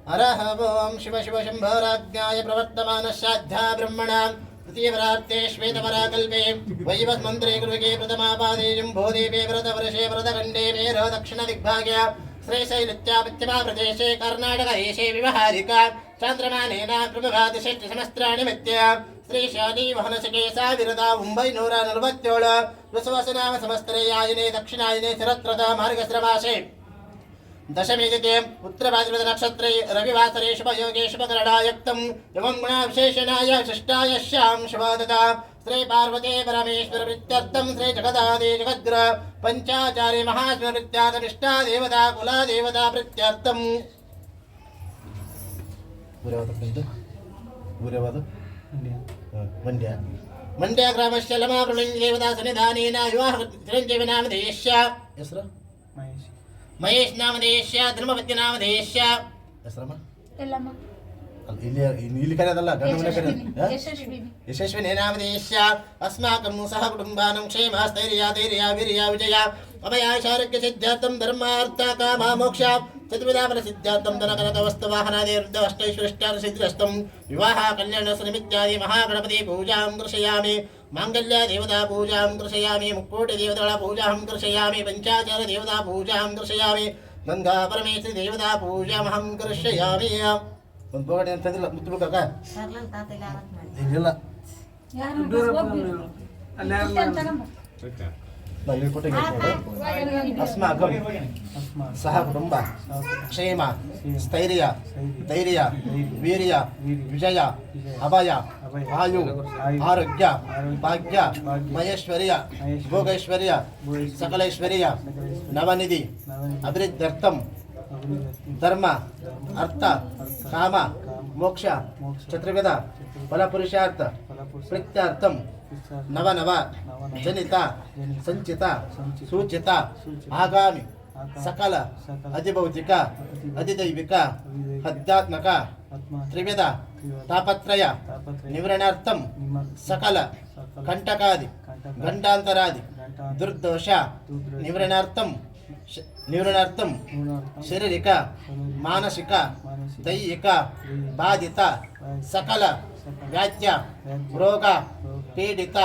हरः ओं शिव शिव शम्भोराज्ञाय प्रवर्तमानश्चाद्धा ब्रह्मणा तृतीयवरार्ते श्वेतवराकल्पे वैवस्मन्त्रे गुरुगे प्रथमापादे जम्भोदीपे व्रतवर्षे व्रतखण्डे मेरो दक्षिणदिग्भागे श्रीशैलत्यापत्यमा प्रदेशे कर्णाटकदेशे विवहारिका चान्द्रमानेन प्रभभाति षष्ठसहस्राणि मध्य श्रीशाली वहनसके सा विरदा मुम्बै 147 विश्वसनाम संवत्सरे आयने दक्षिणायने शरत्रता मार्गश्रमासे दशमी तिथि उत्तरभाद्रपद नक्षत्रे रविवासरे शुभयोगे शुभकरणायुक्तम् एवं गुणाविशेषणाय शिष्टाय श्यां शुभदता श्री पार्वती परमेश्वर प्रीत्यर्थं श्री जगदादि जगद्गुरु पंचाचार्य महाशिव प्रीत्यार्थमिष्टा देवता कुला देवता प्रीत्यर्थम् ಮಂಡ್ಯ ಗ್ರಾಮಸ್ಯ ಲಮಾಪ್ರಲಿಂಗ ದೇವತಾ ಸನ್ನಿಧಾನೇನ ವಿವಾಹ ಚಿರಂಜೀವಿ ನಾಮಧೇಯಸ್ಯ ಹೆಸರು ಮಹೇಶ್ ನಾಮಧೇಯಸ್ಯ ಧರ್ಮಪತ್ನಿ ನಾಮಧೇಯಸ್ಯ ಹೆಸರಮ್ಮ ಎಲ್ಲಮ್ಮ ಇಲ್ಲಿ ಕರೆಯೋದಲ್ಲ ಗಂಡ ಮನೆ ಕರೆಯೋದು ಯಶಸ್ವಿನಿ ನಾಮಧೇಯಸ್ಯ ಅಸ್ಮಾಕಂ ಸಹ ಕುಟುಂಬಾನಾಂ ಕ್ಷೇಮ ಸ್ಥೈರ್ಯ ಧೈರ್ಯ ವೀರ್ಯ ವಿಜಯ ಅಭಯಾಶಾರೋಗ್ಯ ಸಿದ್ಧಾರ್ಥಂ ಧರ್ಮಾರ್ಥ ಕಾಮ ಮೋಕ್ಷ ಚತುರ್ವಿಧ ಫಲ ಸಿದ್ಧಾರ್ಥಂ ಧನಕನಕ ವಸ್ತು ವಾಹನಾದಿ ಅಷ್ಟೈಶ್ವರಿಷ್ಟಾರ ಸಿದ್ಧರಸ್ತಂ ವಿವಾಹ ಕಲ್ಯಾಣ ನಿಮಿತ್ಯಾದಿ ಮಹಾಗಣಪತಿ ಪೂಜಾಂ ಕೃಷಯಾಮಿ ಮಾಂಗಲ್ಯ ದೇವತಾ ಪೂಜಾಂ ಕೃಷಯಾಮಿ ಮುಕ್ಕೋಟಿ ದೇವತೆಗಳ ಪೂಜಾಂ ಕೃಷಯಾಮಿ ಪಂಚಾಚಾರ ದೇವತಾ ಪೂಜಾಂ ಕೃಷಯಾಮಿ ಗಂಗಾ ಪರಮೇಶ್ವರಿ ದೇವತಾ ಪೂಜಾಮಹಂ ಕೃಷಯಾಮಿ ಒಂದು ಬೋಗಡೆ ಅಂತಂದಿಲ್ಲ ಮುತ್ತು ಬೇಕಾಕ ಇಲ್ಲ अस्माकं सह कुटुंब क्षेम स्थैर्य धैर्य वीर्य विजय अभय आयु आरोग्य भाग्य महेश्वर्य भोगैश्वर्य सकलैश्वर्य नवनिधि अभिवृद्ध्यर्थं धर्म अर्थ काम मोक्ष चतुर्विध फलपुरुषार्थ प्रीत्यार्थं नव जनित संचित सूचित आगामी सकल अधिभौतिक अधिदैविक आध्यात्मिक त्रिविध तापत्रय निवारणार्थं सकल कंटकादि गंडांतरादि दुर्दोष निवारणार्थं शारीरिक मानसिक दैहिक बाधित सकल व्याध्य रोग पीडित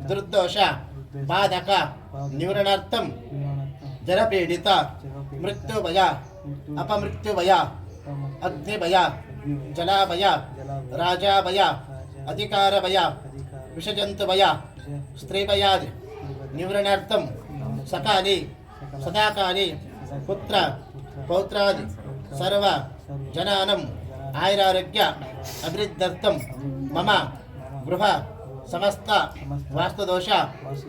दुर्दोष बाधक निवारणार्थं जलपीडित मृत्युभय अपमृत्युभय अग्निभय जलाभय राजाभय अधिकारभय विषजन्तुभय स्त्रीभयादि निवारणार्थं सकाले सदाकाले पुत्र पौत्रादि सर्व जनानं आयुरारोग्य अभिवृद्ध्यर्थं मम गृह समस्त वास्तुदोष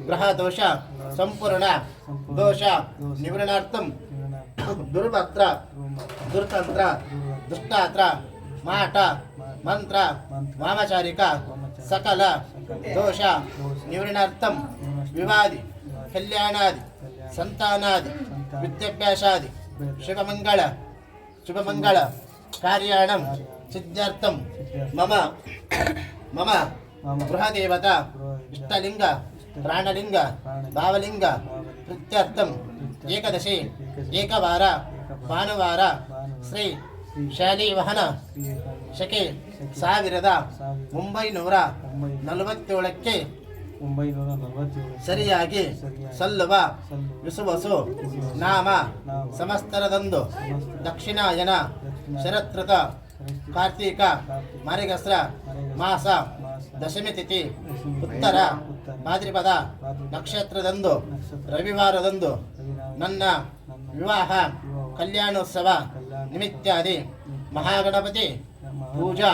ग्रहदोष संपूर्ण दोष निवारणार्थं दुर्वक्त्र दुर्तंत्र दुष्टात्र माट मंत्र वामचारिक सकल दोष निवारणार्थं विवादि कल्याणादि संतानादि विद्याभ्यासादि शुभमंगल कार्याणं सिद्धार्थं मम गृहदेवता इष्टलिंग प्राणलिंग भावलिंग प्रीत्यर्थं एकदशे एकवार भानुवार श्री शालिवाहन शके ಸಾವಿರದ 947ಕ್ಕೆ ಸರಿಯಾಗಿ ಸಲ್ಲುವ ವಿಸುವಸು ನಾಮ ಸಮಸ್ತರದಂದು ದಕ್ಷಿಣಾಯನ ಶರತ್ಋತ ಕಾರ್ತೀಕ ಮಾರಿಗಸ್ರ ಮಾಸ ದಶಮಿ ತಿಥಿ ಉತ್ತರ ಭಾದ್ರಪದ ನಕ್ಷತ್ರದಂದು ರವಿವಾರದಂದು ನನ್ನ ವಿವಾಹ ಕಲ್ಯಾಣೋತ್ಸವ ನಿಮಿತ್ತಾದಿ ಮಹಾಗಣಪತಿ ಪೂಜಾ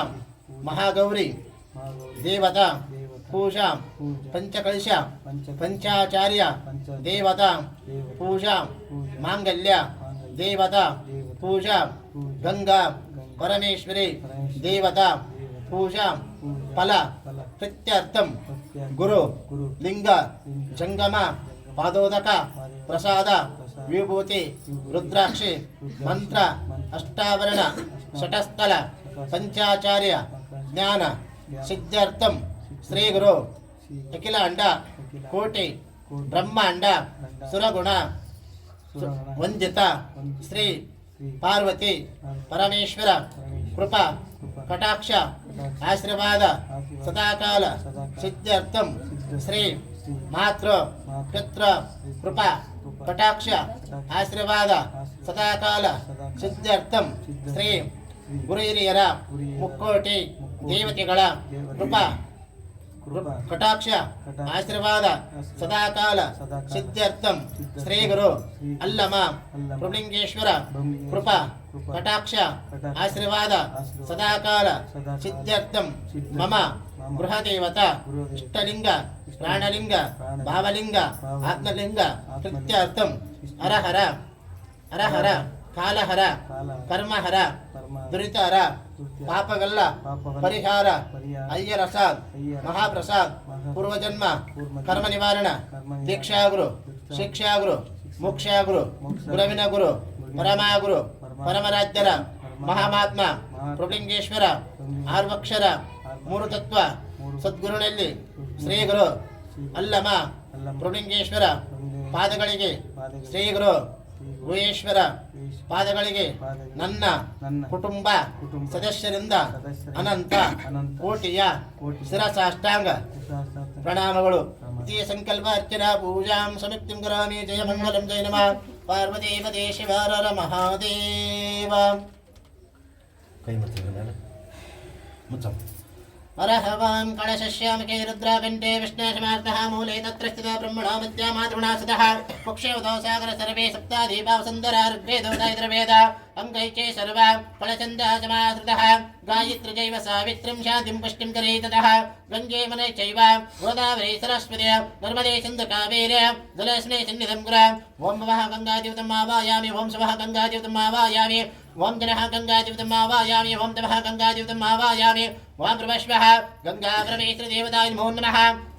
ಮಹಾಗೌರಿ ದೇವತಾ ಪೂಜಾ ಪಂಚಕಲಶ ಪಂಚಾಚಾರ್ಯ ದೇವತಾ ಪೂಜಾ ಮಾಂಗಲ್ಯ ದೇವತಾ ಪೂಜಾ ಗಂಗಾ ಪರಮೇಶ್ವರಿ ದೇವತಾ ಪೂಜಾ ಫಲ ಪ್ರೀತ್ಯರ್ಥಂ ಗುರು ಲಿಂಗ ಜಂಗಮ ಪಾದೋದಕ ಪ್ರಸಾದ ವಿಭೂತಿ ರುದ್ರಾಕ್ಷಿ ಮಂತ್ರ ಅಷ್ಟಾವರಣ ಷಟಸ್ಥಲ ಪಂಚಾಚಾರ್ಯ ಜ್ಞಾನ ಸಿದ್ಧಾರ್ಥಂ ಶ್ರೀ ಗುರು ಅಖಿಲ ಅಂಡ ಕೋಟಿ ಬ್ರಹ್ಮಾಂಡ ಸುರಗುಣ ವಂದಿತ ಶ್ರೀ ಪಾರ್ವತಿ ಪರಮೇಶ್ವರ ಕೃಪಾ ಕಟಾಕ್ಷ ಆಶೀರ್ವಾದ ಸದಾಕಾಲ ಸಿದ್ಧಾರ್ಥಂ ಶ್ರೀ ಮಾತೃ ಪಿತೃ ಕೃಪಾ ಕಟಾಕ್ಷ ಆಶೀರ್ವಾದ ಸದಾಕಾಲ ಸಿದ್ಧಾರ್ಥಂ ಶ್ರೀ ಗುರು ಹಿರಿಯರ ಮುಕ್ಕೋಟಿ ದೇವತೆಗಳ ಕೃಪಾ ಕಟಾಕ್ಷ ಆಶೀರ್ವಾದ ಸದಾಕಾಲ ಸಿದ್ಧಾರ್ಥಂ ಶ್ರೀ ಗುರು ಅಲ್ಲಮ ಪ್ರಭುಲಿಂಗೇಶ್ವರ ಕೃಪಾ ಕಟಾಕ್ಷ ಆಶೀರ್ವಾದ ಸದಾಕಾಲ ಸಿದ್ಧಾರ್ಥಂ ಮಮ ಗೃಹ ದೇವತಾ ಇಷ್ಟಲಿಂಗ ಪ್ರಾಣಲಿಂಗ ಭಾವಲಿಂಗ ಆತ್ಮಲಿಂಗ ಪ್ರೀತ್ಯರ್ಥಂ ಹರಹರ ಹರಹರ ಕಾಲಹರ ಕರ್ಮಹರ ದುರಿತಹರ ಪಾಪಗಲ್ಲ ಪರಿಹಾರ ಅಯ್ಯರಸಾದ್ ಮಹಾಪ್ರಸಾದ್ ಪೂರ್ವಜನ್ಮ ಕರ್ಮ ನಿವಾರಣ ದೀಕ್ಷಾಗುರು ಶಿಕ್ಷಾಗುರು ಮೋಕ್ಷಾಗುರು ಗುರುವಿನ ಗುರು ಪರಮಾಗುರು ಪರಮರಾಜ್ಯರ ಮಹಾಮಾತ್ಮ ಪ್ರಭುಲಿಂಗೇಶ್ವರ ಆರ್ವಕ್ಷರ ಮೂರು ತತ್ವ ಸದ್ಗುರುನಲ್ಲಿ ಶ್ರೀ ಗುರು ಅಲ್ಲಮ ಪ್ರಭುಲಿಂಗೇಶ್ವರ ಪಾದಗಳಿಗೆ ಶ್ರೀ ಗುರು ಗುಹೇಶ್ವರ ಪಾದಗಳಿಗೆ ನನ್ನ ಕುಟುಂಬ ಸದಸ್ಯರಿಂದ ಅನಂತ ಕೋಟಿಯ ಶಿರಸಾಷ್ಟಾಂಗ ಪ್ರಣಾಮಗಳು ಇತಿ ಸಂಕಲ್ಪ ಅರ್ಚನಾ ಪೂಜಾಂ ಸಮಿಕ್ತಿಂ ಕರಾಮಿ ಜಯ ಮಂಗಲಂ ಜಯ ನಮಃ ಪಾರ್ವತಿ ಪದೇ ಶಿವರ ಮಹಾದೇವ ಕೈ ಮುಚ್ಚಿದ ಮೇಲೆ ಮುಚ್ಚಮ್ಮ. ಅರಹವಾಂ ಕಳಶಶ್ಯಾಮಕೆ ರುದ್ರಾಕಂಠೆ ವಿಷ್ಣುಶಮಾರ್ಥಃ ಮೂಲೆ ತತ್ರ ಸ್ಥಿತ ಬ್ರಹ್ಮಣೋ ಮಧ್ಯ ಮಾತೃಣಾ ಸದಃ ಮುಕ್ಷೇ ಉದೋ ಸಾಗರ ಸರ್ವೇ ಸಪ್ತಾದೀಪಾವಸುಂದರ ಋಗ್ವೇದೋದೈರ್ವೇದ ಅಂಗೈಚೇ ಸರ್ವ ಕಳಚಂದಃ ಸಮಾಶ್ರಿತಃ ಗಾಯತ್ರಿ ಜೈವ ಸಾವಿತ್ರಿಂ ಶಾಂತಿಂ ಪುಷ್ಟಿಂ ಕರೇತತಃ ಗಂಗೆ ಮನೆ ಚೈವ ಗೋದಾವರಿ ಸರಸ್ವತಿ ನರ್ಮದೇ ಸಿಂಧು ಕಾವೇರಿ ಜಲಸ್ನೇ ಸನ್ನಿಧಂ ಗುರ ಓಂ ಭವಃ ಗಂಗಾದೇವತಂ ಆವಾಯಾಮಿ ಓಂ ಶವಃ ಗಂಗಾದೇವತಂ ಆವಾಯಾಮಿ ಓಂ ಜನಃ ಗಂಗಾದೇವತಂ ಆವಾಯಾಮಿ ಓಂ ತಮಃ ಗಂಗಾದೇವತಂ ಆವಾಯಾಮಿ ಓಂ ಪ್ರಭಶ್ವಃ ಗಂಗಾ ಪರಮೇಶ್ವರ ದೇವತಾಯ ನಮೋ ನಮಃ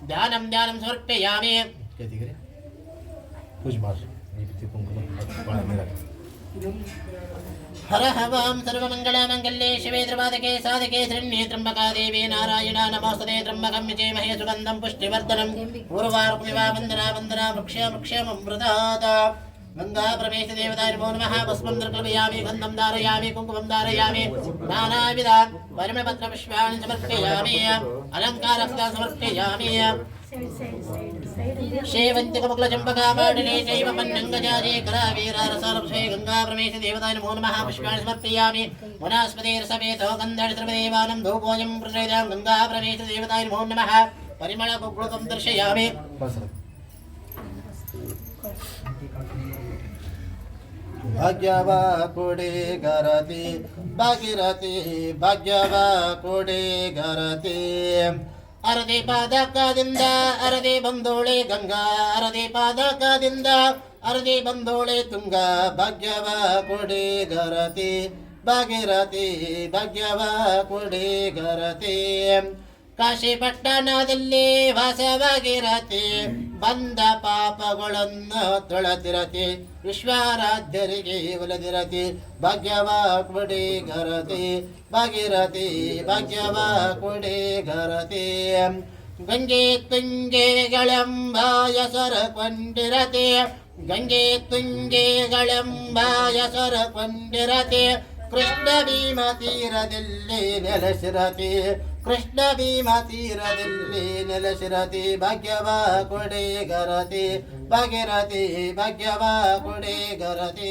ಧ್ಯಾನಂ ಧ್ಯಾನಂ ಸಮರ್ಪಯಾಮಿ ಕೇತಿಗೆ ಪೂಜೆ ಮಾಡಿ ಈ ರೀತಿ ಕುಂಕುಮ ಭಾಳ ಮೇಲೆ ಹರ ಹವಾಂ ಸರ್ವಮಂಗಳಮಂಗಲ್ಯೆ ಶಿವೆ ತ್ರಿಪಾದಕೆ ಸಾಧಕೆ ಶರಣ್ಯೆ ತ್ರ್ಯಂಬಕಾ ದೇವಿ ನಾರಾಯಣ ನಮೋಸ್ತುತೆ ತ್ರ್ಯಂಬಕಂ ಯಜೇಮಹೇ ಸುಗಂಧಂ ಪುಷ್ಟಿವರ್ಧನಂ ಪೂರ್ವಾರುಕ್ಮಿವಾ ವಂದನಾ ವಂದನಾ ವೃಕ್ಷಮೃಕ್ಷಮೃತಾತ ಗಂಗಾ ಪರಮೇಶ ದೇವತಾಯ ನಮೋ ನಮಃ ಭಸ್ಮಂ ನಿರ್ಕಲ್ಪಯಾಮಿ ಗಂಧಂ ಧಾರಯಾಮಿ ಕುಂಕುಮಂ ಧಾರಯಾಮಿ ನಾನಾವಿಧ ಪರಿಮಳಪತ್ರ ಪುಷ್ಪಾಣಿ ಸಮರ್ಪಯಾಮಿ ಅಲಂಕಾರಸ್ತ ಸಮರ್ಪಯಾಮಿ ಶೇವಂತಿಕಮುಕ್ಲ ಚಂಪಕಾಮಾಡಿನೇ ಚೈವ ಮನ್ನಂಗಜಾಜೇ ಕರಾವೀರಾರಸಾಲಭೇ ಗಂಗಾ ಪರಮೇಶ ದೇವತಾಯ ನಮೋ ನಮಃ ಪುಷ್ಪಾಣಿ ಸಮರ್ಪಯಾಮಿ ವನಸ್ಪತಿ ರಸವೇತೋ ಗಂಧರ್ವದೇವಾನಂ ಧೂಪೋಜಂ ಪ್ರಚೋದಯಾಮಿ ಗಂಗಾ ಪರಮೇಶ ದೇವತಾಯ ನಮೋ ನಮಃ ಪರಿಮಳ ಕುಗ್ಳುಕಂ ದರ್ಶಯಾಮಿ ಭಾಗ್ಯವ ಕೊಡೆ ಗರತಿ ಭಾಗಿರತಿ ಭಾಗ್ಯವ ಕೊಡೆ ಗರತಿ ಅರದೆ ಪಾದಕದಿಂದ ಅರದೆ ಬಂದೋಳೆ ಗಂಗಾ ಅರದೆ ಪಾದಕದಿಂದ ಅರದೆ ಬಂದೋಳೆ ತುಂಗ ಭಾಗ್ಯವ ಕೊಡೆ ಗರತಿ ಭಾಗಿರತಿ ಭಾಗ್ಯವ ಕೊಡೆ ಗರತಿ ಕಾಶಿ ಪಟ್ಟಣದಲ್ಲಿ ವಾಸವಾಗಿರತಿ ಬಂದ ಪಾಪಗಳನ್ನು ತೊಳೆದಿರತಿ ವಿಶ್ವಾರಾಧ್ಯರಿಗೆ ಒಲಿದಿರತಿ ಭಾಗ್ಯವ ಕೊಡೆ ಗರತಿ ಭಾಗಿರತಿ ಭಾಗ್ಯವ ಕೊಡೆ ಗರತಿ ಗಂಗೆ ತುಂಗೆಗಳೆಂಬಾಯ ಸರಕೊಂಡಿರತಿ ಗಂಗೆ ತುಂಗೆಗಳೆಂಬಾಯ ಸರಕೊಂಡಿರತಿ ಕೃಷ್ಣ ಭೀಮ ತೀರದಲ್ಲಿ ನೆಲೆಸಿರತಿ ಕೃಷ್ಣ ಭೀಮ ತೀರದಲ್ಲಿ ನೆಲೆಸಿರತಿ ಭಾಗ್ಯವ ಕೊಡೆ ಗರತಿ ಭಾಗಿರತಿ ಭಾಗ್ಯವ ಕೊಡೆ ಗರತಿ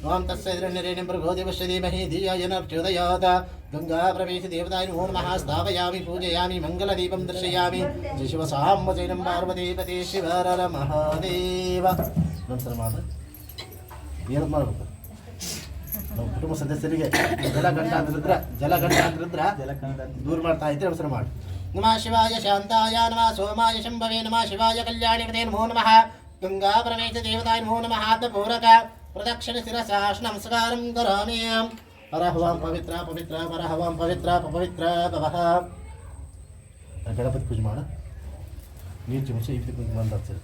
ಓಂ ತತ್ಸೈದ್ರಣ್ಯರೇಣ ಭೃಗೋದಿವಶ್ಯ ಧೀಮಹಿ ಧಿಯಾಯ ನ ಪ್ರಚೋದಯಾತ್ ಗಂಗಾ ಪ್ರವೇಶ ದೇವತಾಯ ನಮೋ ನಮಃ ಸ್ಥಾಪಯಾಮಿ ಪೂಜಯಾಮಿ ಮಂಗಲದೀಪಂ ದರ್ಶಯಾಮಿ ಜಯ ಶಿವ ಸಾಂಬ ಜೈನಂ ಪಾರ್ವತೀಪತಿ ಶಿವರ ಮಹಾದೇವ ನಮಸ್ಕಾರ ಮಾಡಿ ಏನು ಮಾಡಬೇಕು ನಮ್ಮ ಕುಟುಂಬ ಸದಸ್ಯರಿಗೆ ಜಲಗಂಡ ಅಂತಿದ್ರ ದೂರ ಮಾಡ್ತಾ ಇದ್ರೆ ಅವಸರ ಮಾಡಿ नमः शिवाय शान्ताय नमः सोमाय शम्भवे नमः शिवाय कल्याणिपते नमो नमः गंगा परमेश देवताय नमो नमः आत्मपूरक प्रदक्षिण शिरसा नमस्कारं करोमि हरः वां पवित्र पवित्र हरः वां पवित्र पवित्र भवः ಗಣಪತಿ ಪೂಜೆ ಮಾಡು ನೀರು ಚಿಮುಚಿ ಇಬ್ಬರು ಕುಂತು ಬಂದಾಗ್ತದೆ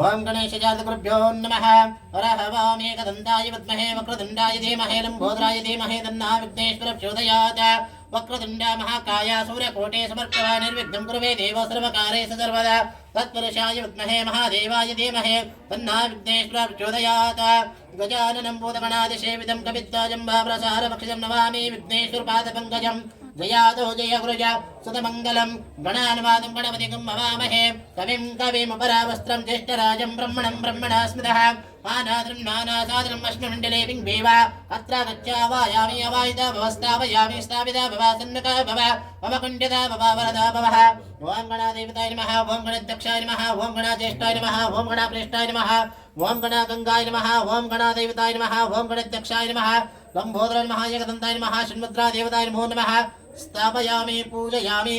ओम गणेशजातगुरुभ्यो नमः हरः वां एकदन्ताय विद्महे वक्रतुण्डाय धीमहि लम्बोदराय धीमहि तन्नः विघ्नेश्वरः प्रचोदयात् वक्रतुण्ड महाकाय सूर्यकोटे समर्पः निर्विघ्नं कुरु मे देव सर्वकार्येषु सर्वदा तत्पुरुषाय विद्महे महादेवाय धीमहि तन्नः विघ्नेश्वरः प्रचोदयात् गजाननं भूतगणादिसेवितं कवित्वाजम्भाप्रसारभक्षितं नमामि विघ्नेश्वरपादपङ्कजम् जयादो जय गुरुज सुतमङ्गलं गणानुवादं गणपतिं भवामहे कविं कविमुपरावस्त्रं ज्येष्ठराजं ब्रह्मणं ब्रह्मणा स्मृतः आनाद्रं नानासादरम् अश्ममण्डले बिम्बेव अत्र गच्छावायामि अवायिता भवस्तावयामि स्थापिता भव सन्मुखा भव भवकुण्डिता भव वरदा भवः ॐ गणादेवताय नमः ॐ गणाध्यक्षाय नमः ॐ गणाज्येष्ठाय नमः ॐ गणाप्रेष्ठाय नमः ॐ गणागङ्गाय नमः ॐ गणादेवताय नमः ॐ गणाध्यक्षाय नमः लम्बोदराय नमः एकदन्ताय नमः षण्मुद्रा देवताय नमो नमः स्थापयामि पूजयामि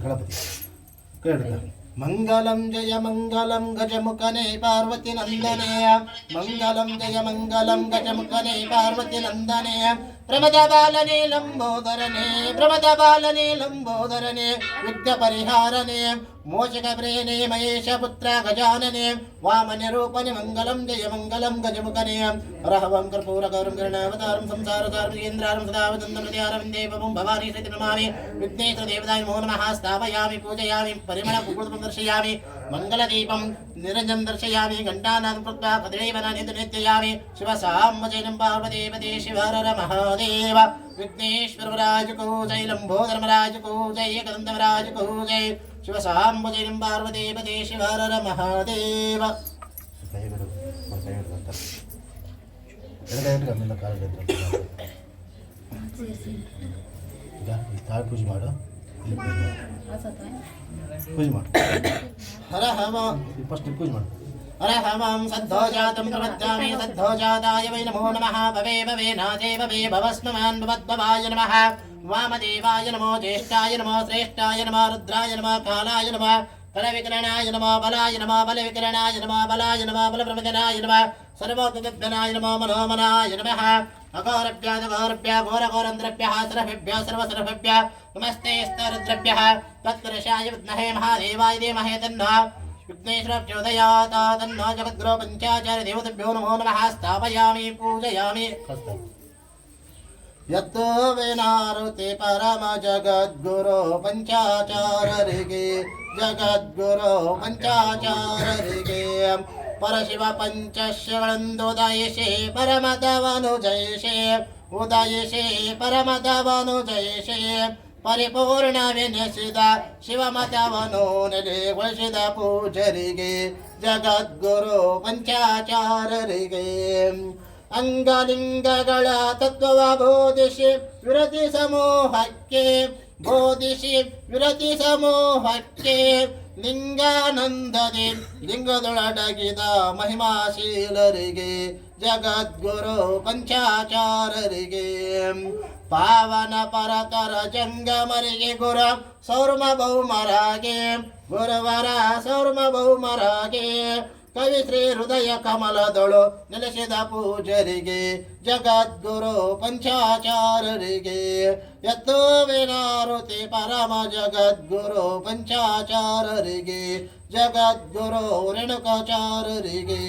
ಗಣಪತಿ ಕೇಳಿದ मंगलं जय मंगलं गजमुखने पार्वती नंदने मंगलं जय मंगलं गजमुखने पार्वती नंदने प्रमदबालने लंबोदरने विघ्न परिहारने मोचकप्रेणे महेश पुत्र गजानने वामन रूपने मंगलं जय मंगलं गजमुखने रहवं कर्पूरगौरं गरुणावतारं संसारसारं येन्द्रारं सदा वदन्तं हृदयारविन्दे भवं भवानी सहितं नमामि विघ्नेश्वर देवताय नमो नमः स्थापयामि पूजयामि परिमळ कुकुटं दर्शयामि मंगलदीपं निरञ्जनं दर्शयामि घण्टानादं कृत्वा कदलीवनानि नित्ययामि शिवसाम्बजनं पार्वतीपते शिवहर महादेव विघ्नेश्वरराज को जय लंबोदरमराज को जय एकदन्तमराज को जय शिवसाम्बजनं पार्वतीपते शिवहर महादेव ಆಮೇಲೆ ಕಾಲ ಈಗ ಈ ತಾಳು ಪೂಜೆ ಮಾಡು ಇಲ್ಲಿ ಪೂಜೆ ಮಾಡು हर हव ಫಸ್ಟ್ ಪೂಜೆ ಮಾಡು हर हवं सद्धोजातं प्रपद्यामि सद्धोजाताय वै नमो नमः भवे भवे नाथे भवे भवस्ममान् भवद्भवाय नमः वामदेवाय नमो ज्येष्ठाय नमो श्रेष्ठाय नमो रुद्राय नमो कालाय नमः बलविकरणाय नमो बलाय नमो बलविकरणाय नमो बलाय नमो बलप्रमदनाय नमः सर्वोपविघ्नाय नमो मनोमनाय नमः अघोरभ्यः घोरघोरन्द्रभ्यः सर्वेभ्यः सर्वसर्वेभ्यः नमस्ते स्तरुद्रभ्यः तत्पुरुषाय विद्महे महादेवाय धीमहि तन्नः विघ्नेश्वरः प्रचोदयात् तन्नः जगद्गुरो पञ्चाचार्य देवताभ्यो नमो नमः स्थापयामि पूजयामि यत्तो वेनारुते परम जगद्गुरो पंचाचार्यगे जगद्गुरो पंचाचार्यगे परशिव पंचश्रवणन्दोदयशे परमदवनुजयशे उदयशे परमदवनुजयशे परिपूर्ण विनशिद शिवमतवनोनले वशिद पूजरिगे जगद्गुरो पंचाचार्यगे अंगलिंगಗಳ ತತ್ವವ ಬೋಧಿಸಿ ವಿರತಿ ಸಮೂಹಕ್ಕೆ ಲಿಂಗಾನಂದದಿ ಲಿಂಗದೊಳಡಗಿದ ಮಹಿಮಾಶೀಲರಿಗೆ ಜಗದ್ಗುರು ಪಂಚಾಚಾರ್ಯರಿಗೆ ಪಾವನ ಪರತರ ಜಂಗಮರಿಗೆ ಗುರು ಸೌರ್ಮಭೌಮರಾಗೆ ಗುರುವರ ಸೌರ್ಮಭೌಮರಾಗೆ ಕವಿ ಶ್ರೀ ಹೃದಯ ಕಮಲದೊಳು ನೆಲೆಸಿದ ಪೂಜರಿಗೆ ಜಗದ್ಗುರು ಪಂಚಾಚಾರ್ಯರಿಗೆ ಎತ್ತೋ ವಿನಾರುತಿ ಪರಮ ಜಗದ್ಗುರು ಪಂಚಾಚಾರ್ಯರಿಗೆ ಜಗದ್ಗುರು ರೇಣುಕಾಚಾರ್ಯರಿಗೆ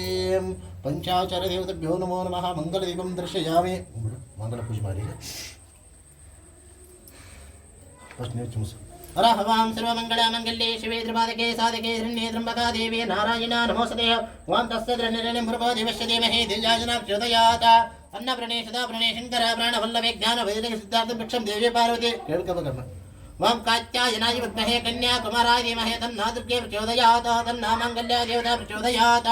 ಪಂಚಾಚಾರ್ಯ ದೇವತೆಭ್ಯೋ ನಮೋ ನಮಃ ಮಂಗಲ ದೀಪಂ ದರ್ಶಯಾಮಿ ಮಂಗಳ ಪೂಜೆ ಮಾಡಿ ಫಸ್ಟ್ ನೀವು ಚುಮುಸು हरहवां सर्वमङ्गलमङ्गल्ये शिवे त्रिपादके साधके शरण्ये त्र्यम्बका देवी नारायणा नमोस्तुते ॐ तत्सद्रनिरणे भृगो देवस्य धीमहि दिव्याजना प्रचोदयात् अन्नप्रणे सदाप्रणे शङ्कर प्राणवल्लभे ज्ञानवैदिक सिद्धार्थं वृक्षं देवी पार्वती ಕೇಳ್ಕೋಬೇಕಮ್ಮ ॐ कात्यायनाय विद्महे कन्याकुमाराय धीमहि तन्नः दुर्गे प्रचोदयात् तन्नः माङ्गल्या देवता प्रचोदयात्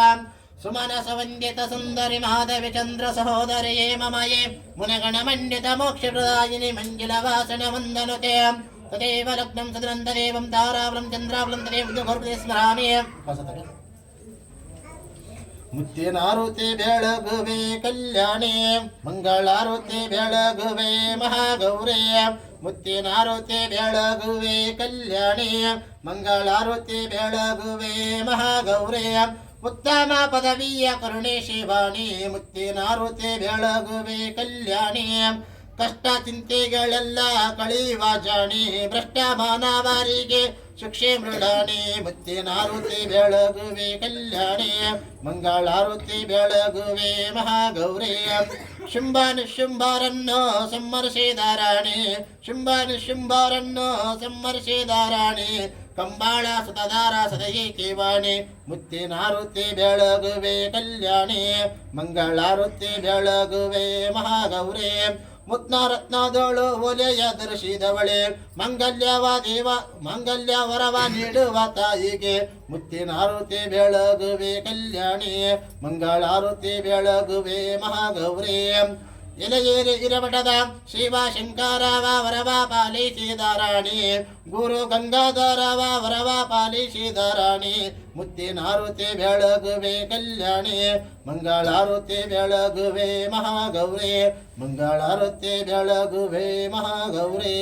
सुमनसवन्दित सुन्दरि माधवि चन्द्र सहोदरये ममये मुनगणमण्डित मोक्षप्रदायिनि मञ्जुलवासन वन्दनुते तदेव लग्नं सदनन्तदेवं तारावलं चन्द्रावलं तदेव घोरपदे स्मरामि ಮುತ್ತಿನಾರುತಿ ಬೆಳಗುವೆ ಕಲ್ಯಾಣಿ ಮಂಗಳಾರುತಿ ಬೆಳಗುವೆ ಮಹಾಗೌರಿ ಮುತ್ತಿನಾರುತಿ ಬೆಳಗುವೆ ಕಲ್ಯಾಣಿ ಮಂಗಳಾರುತಿ ಬೆಳಗುವೆ ಮಹಾಗೌರಿ ಉತ್ತಮ ಪದವಿಯ ಕರುಣೆ ಶಿವಾಣಿ ಮುತ್ತಿನಾರುತಿ ಬೆಳಗುವೆ ಕಲ್ಯಾಣಿ ಕಷ್ಟ ಚಿಂತೆಗಳೆಲ್ಲ ಕಳೆಯುವ ಜಾಣಿ ಭ್ರಷ್ಟ ಮಾನವರಿಗೆ ಶಿಕ್ಷೆ ಮೃಡಾಣಿ ಮುತ್ತಿನಾರುತಿ ಬೆಳಗುವೆ ಕಲ್ಯಾಣಿ ಮಂಗಳಾರುತಿ ಬೆಳಗುವೆ ಮಹಾಗೌರಿ ಶುಂಭ ನಿಶುಂಭರನ್ನು ಸಂಹರಿಸಿದಾರಾಣಿ ಶುಂಭ ನಿಶುಂಭರನ್ನು ಸಂಹರಿಸಿದಾರಾಣಿ ಕಂಬಾಳ ಸುತದಾರ ಸದಯೇ ಕೇವಾಣಿ ಮುತ್ತಿನಾರುತಿ ಬೆಳಗುವೆ ಕಲ್ಯಾಣಿ ಮಂಗಳಾರುತಿ ಬೆಳಗುವೆ ಮಹಾಗೌರಿ ಮುತ್ನ ರತ್ನದೋಳು ಒಲೆಯ ದರ್ಶಿದವಳೆ ಮಂಗಲ್ಯ ವರವ ನೀಡುವ ತಾಯಿಗೆ ಮುತ್ತಿನಾರುತಿ ಬೆಳಗುವೆ ಕಲ್ಯಾಣಿ ಮಂಗಳಾರುತಿ ಬೆಳಗುವೆ ಮಹಾಗೌರಿ ಎಲೆಯೇರಿ ಇರಮಠದ ಶಿವ ಶಂಕರವ ವರವ ಪಾಲಿಸಿದಾರಾಣಿ ಗುರು ಗಂಗಾಧರವ ವರವ ಪಾಲಿಸಿದಾರಾಣಿ ಮುತ್ತಿನಾರುತಿ ಬೆಳಗುವೆ ಕಲ್ಯಾಣಿ ಮಂಗಳಾರುತಿ ಬೆಳಗುವೆ ಮಹಾಗೌರಿ ಮಂಗಳಾರುತಿ ಬೆಳಗುವೆ ಮಹಾಗೌರಿ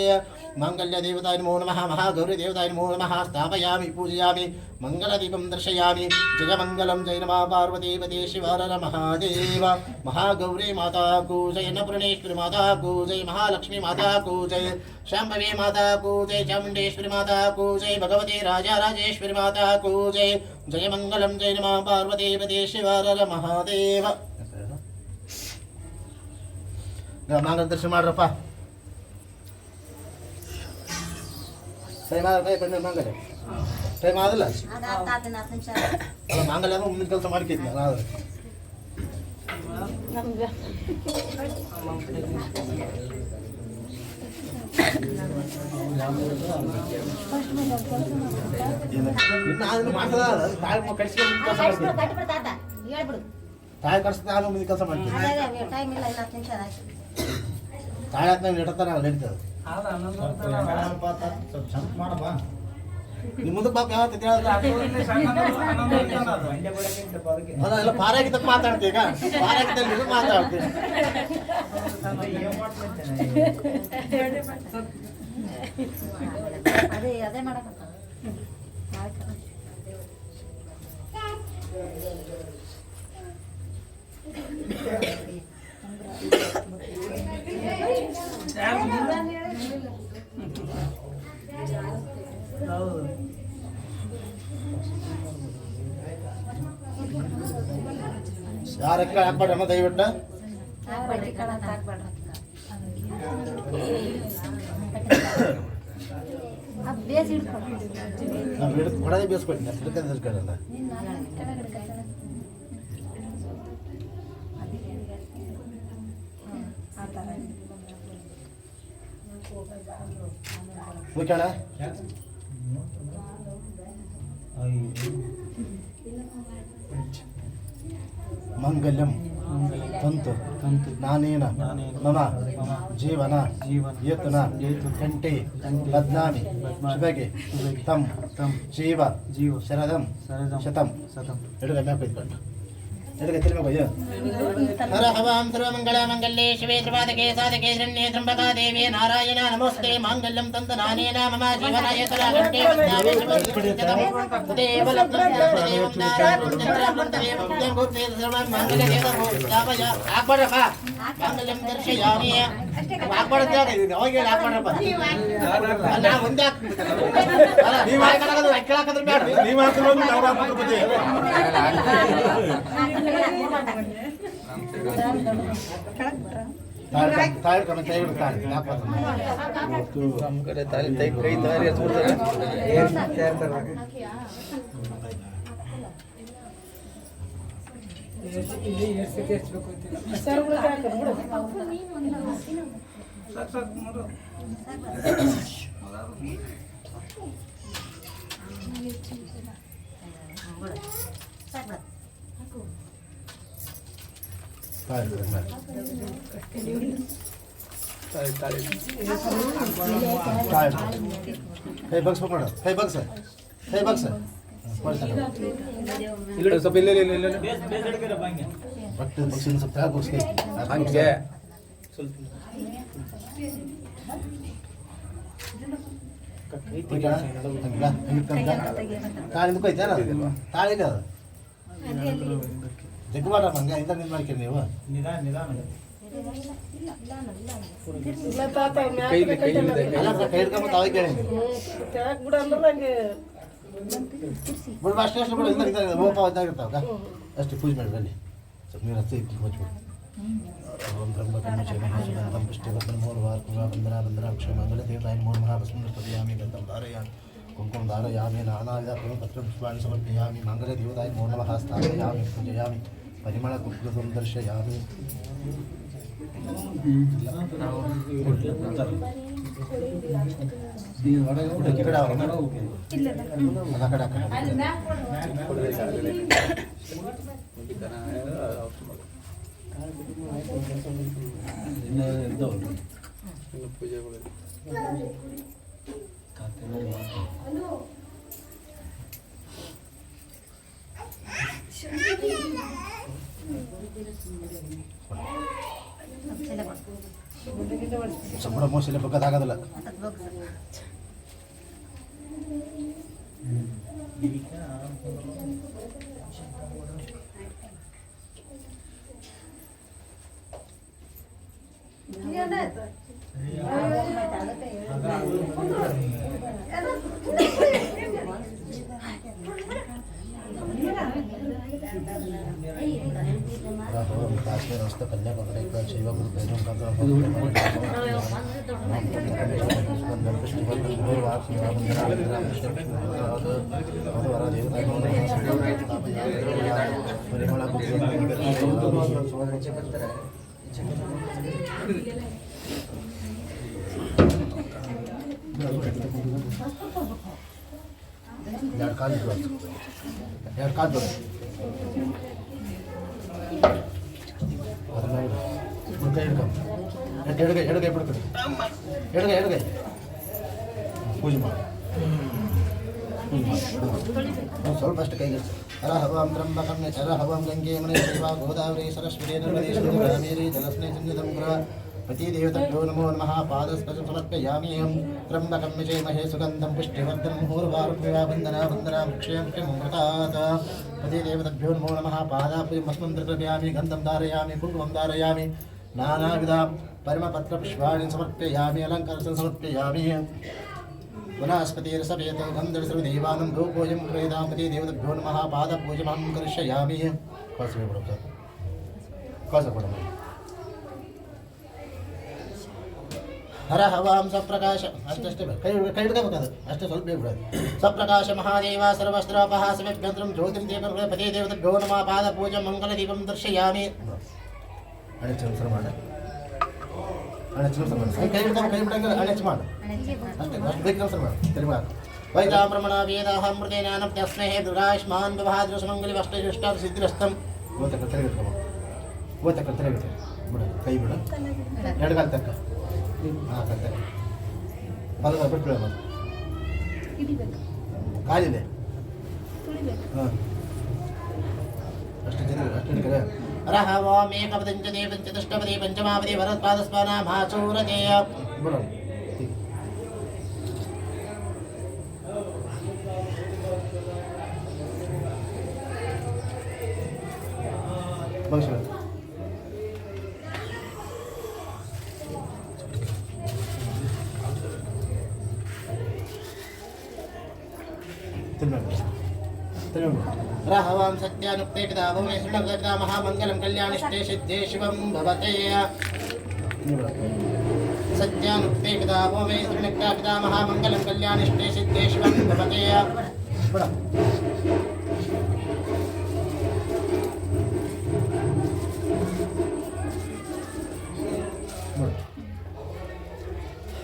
ಮಂಗಲ್ಯ ದೇವತಾಯ ನಮೋ ನಮಃ ಮಹಾಗೌರಿ ದೇವತಾಯ ನಮೋ ನಮಃ ಸ್ಥಾಪಯಾಮಿ ಪೂಜಯಾಮಿ ಮಂಗಲದೀಪಂ ದರ್ಶಯಾಮಿ ಜಯ ಮಂಗಲಂ ಜಯ ನಮಃ ಪಾರ್ವತೀಪತಿ ಶಿವಹರ ಮಹಾದೇವ ಮಹಾಗೌರಿ ಮಾತಾ ಕೋ ಜಯ ಅನ್ನಪೂರ್ಣೇಶ್ವರಿ ಮಾತಾ ಕೋ ಜಯ ಮಹಾಲಕ್ಷ್ಮೀ ಮಾತಾ ಕೋ ಜಯ ಶಾಂಭವಿ ಮಾತಾ ಕೋ ಜಯ ಚಾಮುಂಡೇಶ್ವರಿ ಮಾತಾ ಕೋ ಜಯ ಭಗವತಿ ರಾಜರಾಜೇಶ್ವರಿ ಮಾತಾ ಕೋ ಜಯ ಜಯ ಮಂಗಲಂ ಜಯ ನಮಃ ಪಾರ್ವತೀಪತಿ ಶಿವಹರ ಮಹಾದೇವ ಮಂಗಲ ದರ್ಶನ ಮಾಡ್ರಪ್ಪ ಟೈಮ್ ಆದ್ರೆ ಕಡಿಮೆ ಮಂಗಲ ಟೈಮ್ ಆದಲ್ಲ ಅಲ್ಲ ಮಂಗಲ ಮುಂದಿನ ಕೆಲಸ ಮಾಡ್ಕಿದ್ನಿ ಅದಾದ್ರೆ ತಾಯಿ ಕಳ್ಸಿದ ನಾನು ಮುಂದಿನ ಕೆಲಸ ಮಾಡ್ತೀನಿ ತಾಯಿ ಆದ್ಮೇಲೆ ಇಡ್ತಾರ ನಡೀತದೆ ನಿಮ್ಮ ಮುಂದಕ್ಕೆ ಬಾಪ ಯಾವತ್ತೈತಿ ಅಲ್ಲ ಎಲ್ಲ ಪಾರಾಗಿದ್ದ ಮಾತಾಡ್ತೀವಿ ಈಗ ಪಾರಾಗಿದ್ದಲ್ಲಿ ಮಾತಾಡ್ತೀವಿ ಅದೇ ಮಾಡಕ ಯಾರಕ್ಕ ಹಾಕ್ಬೇಡಿ ಅಮ್ಮ ದಯವಿಟ್ಟು ಕೊಡೋದೇ ಬೇಯಿಸ್ಕೊಡಿ ಹಿಡ್ಕೊಂಡಲ್ಲ ಓಕೆಣ್ಣ ಮಂಗಲ್ಯಂ ತಂತು ನಾನೇನ ಮಮ ಜೀವನ ಏತುನ ಕಂಠೆ ಬದ್ನಾಮಿ ಶುಭಗೆ ತಂ ಜೀವ ಶರದಂ ಶತಂ ಎಡುಗ ಮ್ಯಾಪಿದ್ಬಣ್ಣ ಎಡುಗ ತಿರುಮಯ್ಯ ಹರ ಹವಾಂ ಸರ್ವಮಂಗಳ ಮಂಗಲ್ಯೇ ಶಿವೇ ತ್ರಿಪಾದಕೆ ಸಾಧಕೆ ಶರಣ್ಯೇ ತ್ರ್ಯಂಬಕಾ ದೇವಿ ನಾರಾಯಣ ನಮೋಸ್ತೆ ಮಾಂಗಲ್ಯಂ ತಂತು ನಾನೇನ ಮಮ ಜೀವನ ಏತುನ ಕಂಠೆ ಬದ್ನಾಮಿ ಶುಭಗೆ ಶತಂ ತದೇವ ಲಗ್ನಂ ತದೇವಂ ದಾರಾಂ ಚಂದ್ರಂ ತದೇವಂ ಭೂತೆ ಸರ್ವಂ ಮಂಗಲ್ಯ ದೇವೋ ದಾಪಯ ಹಾಕ್ಬಾರಪ್ಪ ಮಂಗಲ್ಯಂ ದರ್ಶಯಾಮಿ ಹಾಕ್ಬಾರ್ದು ಅವಾಗ ಹೇಳಿ ಹಾಕ್ಬಾರಪ್ಪ ನಾ ಒಂದೇ ಅಲ್ಲ ನೀವು ಹಾಕಲಾಗದು ಹಾಕಲಾಕಂದ್ರೆ ಬೇಡ ನೀವು ಹಾಕಿರೋದು ನಾವು ಹಾಕ್ಬಿಟ್ಟು ತಾಯಿ ಕಣ ಕೈ ಬಿಡ್ತಾರೆ ನಮ್ಮ ಕಡೆ ತಾಯಿ ಕೈ ತಾಯಿ ಕೈ ಬಗ್ಸ್ ಮಾಡು ಕೈ ಬಗ್ಸ ಇಲ್ಲ ಸ್ವಲ್ಪ ಇಲ್ಲ ಬಟ್ಟೆ ಬಸ್ಸಿನ ಸ್ವಲ್ಪ ಯಾಕೆ ಬಸ್ಗೆ ಹಂಗೆ ತಾಳಿ ಮುಖೈತೆ ತಾಳಿಲ್ಲ ಅದು ಜಗ್ಗು ಮಾಡ ಹಂಗೆ ಇಂಥ ನಿಂದು ಮಾಡ್ತೀರಿ ನೀವು ಅಲ್ಲ ಕೈ ಹಿಡ್ಕೊಂಬತ್ತು ಅವಾಗ ಕೇಳಿ ಬಿಡು ಅಷ್ಟೇ ಅಷ್ಟು ಬಿಡು ಇಂಥ ಹೋಪ ಇದ್ದಾಗಿರ್ತಾವ ಅಷ್ಟು ಪೂಜೆ ಮಾಡಿರಿ ಅಲ್ಲಿ ಸ್ವಲ್ಪ ನೀರು ಹಚ್ಚಿ ಹಚ್ಬಿಡು ಓಂ ಬ್ರಹ್ಮ ಕರ್ಮಚೇಮ ಪುಷ್ಟಿವರ್ಧನ ಮೂರ್ವಾರ ಪುನಃ ಬಂಧನ ಅಕ್ಷಯ ಮಂಗಲ ದೇವತಾಯ ಮೂರು ಮಹಾಭಸ್ಮೃತಯಾಮಿ ಗಂಧಂ ಧಾರಯಾಮಿ ಕುಂಕುಮ ಧಾರಯಾಮಿ ನಾನಾವಿಧ ಪತ್ರ ಪುಷ್ಪಾಣಿ ಸಮರ್ಪಯಾಮಿ ಮಂಗಲ ದೇವತಾಯ ಮೂರು ನಮಃ ಸ್ಥಾಪಯಾಮಿ ಪೂಜಯಾಮಿ ಪರಿಮಳ ಕುಕ್ಲಂ ದರ್ಶಯಾಮಿ ಸಂಬಳ ಮೋಸಲೆ ಬಗ್ಗದಾಗೋದಿಲ್ಲ ಕಾಶ್ಮೀರಸ್ಥ ಕನ್ಯಾಕುಮಾರಿ ಶೈವ ಎರಡು ಕಾಲು ಎಡಗೈ ಬಿಡ್ತಾರೆ ಎಡಗೈ ಪೂಜೆ ಮಾಡಿ ಸ್ವಲ್ಪ ಅಷ್ಟು ಕೈಗೆ ಹರ ಹವಾಂ ತ್ರಂಬಕಂ ಚರ ಹವಾಂ ಗಂಗೆ ಮನೆ ಶೈವ ಗೋದಾವರಿ ಸರಸ್ವತಿ ನರ್ಮದೇಶ್ವರಿ ಕಾವೇರಿ ಜಲಸ್ನೇ ಸಂಯುತಂ ಗುರ ಪತಿದೇವತಭ್ಯೋ ನಮೋ ನಮಃ ಪಾದಸ್ಪರ್ಶಂ ಸಮರ್ಪಯಾಮಿ ತ್ರಂಬಕಂ ವಿಜೇಮಹೇ ಸುಗಂಧಂ ಪುಷ್ಟಿವರ್ಧನಂ ಪೂರ್ವಾರುಪೇವಾ ವಂದನಾ ಮುಕ್ಷೇಮೃತಾತ್ ಪತಿದೇವತಭ್ಯೋ ನಮೋ ನಮಃ ಪಾದಾಪುಜಮಸ್ಮಂ ತ್ರಿಕೃಪಯಾಮಿ ಗಂಧಂ ಧಾರಯಾಮಿ ಕುಂಕುಮಂ ಧಾರಯಾಮಿ ನಾನಾವಿಧ ಪರಿಮಪತ್ರಪುಷ್ಪಾಣಿ ಸಮರ್ಪಯಾಮಿ ಅಲಂಕಾರಂ ಸಮರ್ಪಯಾಮಿ ವನಸ್ಪತಿರ್ಸವೇತ ಗಂಧರ್ವದೇವಾನಂ ಗೋಪೂಜಂ ಪ್ರೇದಾಪತಿ ದೇವತಭ್ಯೋ ನಮಃ ಪಾದಪೂಜಮಹಂ ಕರಿಷ್ಯಾಮಿ ಹರ ಹವಾಂ ಸಪ್ರಕಾಶ ಅಷ್ಟೇ ಕೈ ಹಿಡ್ಕೋಬೇಕಾದ ಅಷ್ಟೇ ಸ್ವಲ್ಪ ಬಿಡೋದು ಸಪ್ರಕಾಶ ಮಹಾದೇವ ಸರ್ವಸ್ತ್ರೋಪಹಾಸವ್ಯಂತರಂ ಜ್ಯೋತಿಂ ದೇವಪತಿ ದೇವತಭ್ಯೋ ನಮಃ ಪಾದಪೂಜ ಮಂಗಲ ದೀಪಂ ದರ್ಶಯಾಮಿ ಅಣೆಚ್ಚು ಮಾಡಿ ಕೈ ಹಿಡ್ಕೊಂಡು ಅಣೆಚ್ಚು ಮಾಡು ಅಷ್ಟೇ ಅಷ್ಟು ಬೇಕು ನಮಸ್ಕಾರ ಮಾಡಿ ತಿರುಗಿ ವೈತಾಮ್ರಮಣ ವೇದಾಹಂ ಮೃತೇನಾನಂ ತಸ್ಮಹೇ ದುರಾಯುಷ್ಮಾನ್ ವಿಭಾದ್ರ ಸುಮಂಗಲಿ ಅಷ್ಟೈಷ್ಟಾದ ಸಿದ್ಧಿರಸ್ತಂ ಓತಕ್ಕ ತಿರುಗಿ ಬಿಡು ಕೈ ಬಿಡು ಎಡಗಾಲ ತಕ್ಕ ಹಾಂ ಕತ್ತೆ ಬಲಗ ಬಿಟ್ಟು ಕಾಲಿದೆ ಹಾಂ ಅಷ್ಟು ಜನ ಅಷ್ಟು ಹಿಡ್ಕರೆ ರಹ ವಾಂ ಏಕಪದಂಚದೇ ಪಂಚದಷ್ಟಪದಿ ಪಂಚಮಾಪದಿ ವರತ್ಪಾದಸ್ಪಾನ ಮಾಚೂರತೆಯ ಬಿಡು ಭವಿಷ್ಯ रहवां सत्यानुक्ते पिता भुवने सुलभगता महामंगलम कल्याणिष्टे सिद्धे शिवं भवते सत्यानुक्ते पिता भुवने सुलभगता पिता महामंगलम कल्याणिष्टे सिद्धे शिवं भवते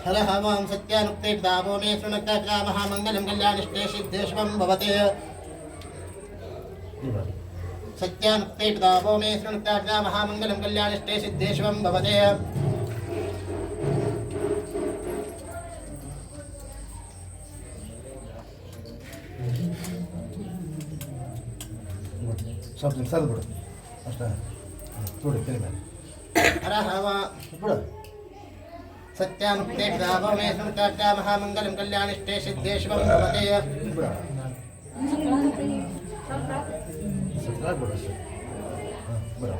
रहवां सत्यानुक्ते पिता भुवने सुलभगता पिता महामंगलम कल्याणिष्टे सिद्धे शिवं भवते सत्यानुक्ते पिता भौमे शृणुक्ता पिता महामंगलम कल्याणिष्टे सिद्धे शिवं भवते ಸ್ವಲ್ಪ ನಿಮಿಷ ಬಿಡು ಅಷ್ಟೇ ನೋಡಿ ತಿಳಿ ಮೇಲೆ ಬಿಡು ಸತ್ಯಾನುಕ್ತೆ ಪಿತಾಮಹೇ ಸಂತಾತ ಮಹಾಮಂಗಲಂ ಕಲ್ಯಾಣಿಷ್ಟೇ ಸಿದ್ಧೇ ಶಿವಂ ಭವತೆ ಬಿಡು ಸ್ವಲ್ಪ ಬಿಡು ಅಷ್ಟೇ ಬಿಡು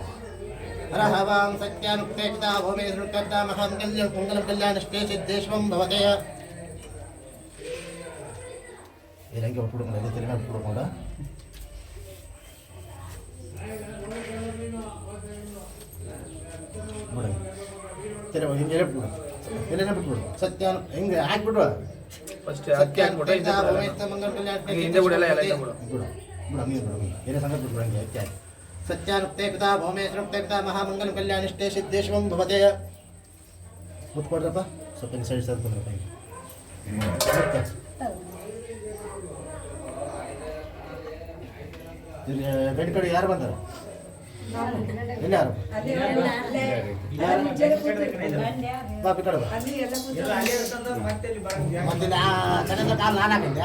ಹರಹವಾಂ ಸತ್ಯಾನುಕ್ತೆ ಪಿತಾಮಹೇ ಸಂತಾತ ಮಹಾಮಂಗಲಂ ಕಲ್ಯಾಣಿಷ್ಟೇ ಸಿದ್ಧೇ ಶಿವಂ ಭವತೆ ಏನಂಗೆ ಬಿಟ್ಬಿಡು ತಿಳಿ ಮೇಲೆ ಬಿಟ್ಬಿಡು ಬಿಡು ತೆರೆ ಹಿಂಗೆ ಬಿಟ್ಬಿಡು ಎಲ್ಲೇನೆ ಬಿಟ್ಬಿಡು ಸತ್ಯಾನು ಹಿಂಗೆ ಹಾಕ್ಬಿಡು ಫಸ್ಟ್ ಅಕ್ಕಿ ಹಾಕ್ಬಿಟ್ರೆ ಹಿಂದೆ ಬಿಡಲ್ಲ ಎಲ್ಲ ಹಿಂದೆ ಬಿಡು ಬಿಡು ಬಿಡು ಹಂಗೆ ಬಿಡು ಏನೇ ಸಂಗತಿ ಬಿಟ್ಬಿಡು ಹಂಗೆ ಅಕ್ಕಿ ಹಾಕಿ ಸತ್ಯಾನುಕ್ತೆ ಪಿತಾಮಹೇ ಸಂತಾತ ಮಹಾಮಂಗಲಂ ಕಲ್ಯಾಣಿಷ್ಟೇ ಸಿದ್ಧೇ ಶಿವಂ ಭವತೆ ಕೂತ್ಕೊಡ್ರಪ್ಪ ಸ್ವಲ್ಪ ಹಿಂಗೆ ಸೈಡ್ ಸರ್ ಬಂದ್ರಪ್ಪ ಹಿಂಗೆ ಬೆಡ್ ಕಡೆ ಯಾರು ಬಂದಾರ ಇಲ್ಲ ಯಾರು ಬಾಪಿ ಕಡೆ ಬಾ ಮತ್ತೆ ಕಡೆದ ಕಾಲು ನಾನು ಹಾಕಿದ್ದೆ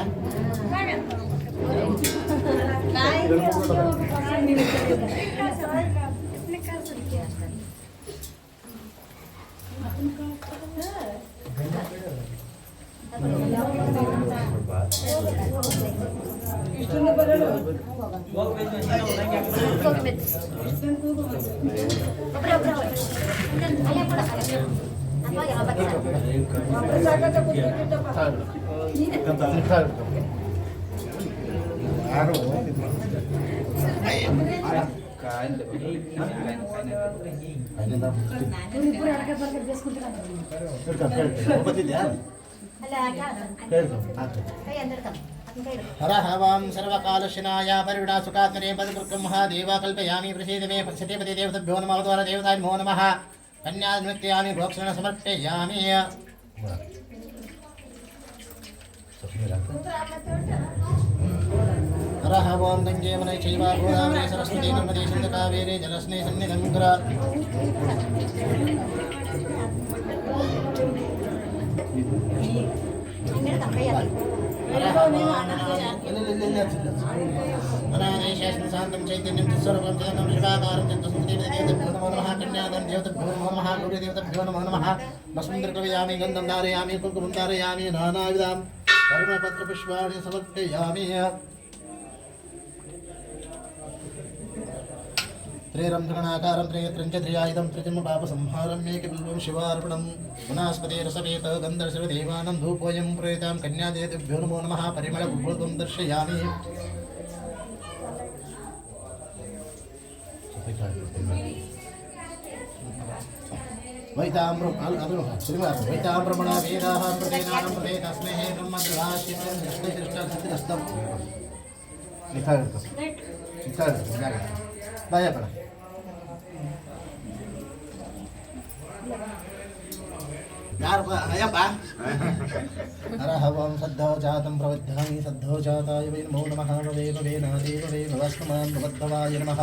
ಯಾರು ಗೊತ್ತಿದ್ಯಾ ಹರಹವಾಂ ಸರ್ವಕಾಲಶಿನಾಯ ಪರಿವಿಡಾಸುಕಾತ್ಮನೆ ಪದಕೃತ್ಕಂ ಮಹಾದೇವ ಕಲ್ಪಯಾಮಿ ಪ್ರಸೀದ ಮೇ ಸತಿಪತಿ ದೇವತಭ್ಯೋ ನಮಃ ದ್ವಾರ ದೇವತಾಯ ನಮೋ ನಮಃ ಕನ್ಯಾನಿಮಿತ್ಯಾಮಿ ಭೋಕ್ಷಣ ಸಮರ್ಪಯಾಮಿ ಹರಹವಾಂ ಗಂಗೆ ಮನೈ ಚೈವ ಗೋದಾವರಿ ಸರಸ್ವತಿ ನರ್ಮದೇ ಸಿಂಧು ಕಾವೇರಿ ಜಲಸ್ನೇ ಸನ್ನಿಧಂ ಕುರ अनादेशेषं शान्तं चैतन्यं चित्स्वरूपं चिदं शिवाकारं चित्तसुदेवदेवताभ्यो नमो नमः कन्यादान देवताभ्यो नमो नमः गौरीदेवताभ्यो नमो नमः भस्मं गन्धं धारयामि कुङ्कुमं धारयामि नानाविधां कर्मपत्रपुष्पाणि समर्पयामि त्रिरन्ध्रगणाकारं त्रिनेत्रं च त्रियायुधं त्रिजन्मपापसंहारं मेकबिल्वं शिवार्पणं वनस्पतिरसमेत गन्धर्वदेवानं धूपोऽयं प्रेतां कन्यादेवताभ्यो नमो नमः परिमलपुष्पं दर्शयामि वैताम्रमण वेदाः प्रदेनां प्रदे तस्मै ब्रह्मद्रहाशिवं दृष्टिदृष्टसिद्धिरस्तं बाय पड़ा यार अयप्प हरहवं सद्धो जातं प्रवध्यामि सद्धो जाताय वै नमो नमः वै भवेनादेव वै भवस्मान् भवद्भवाय नमः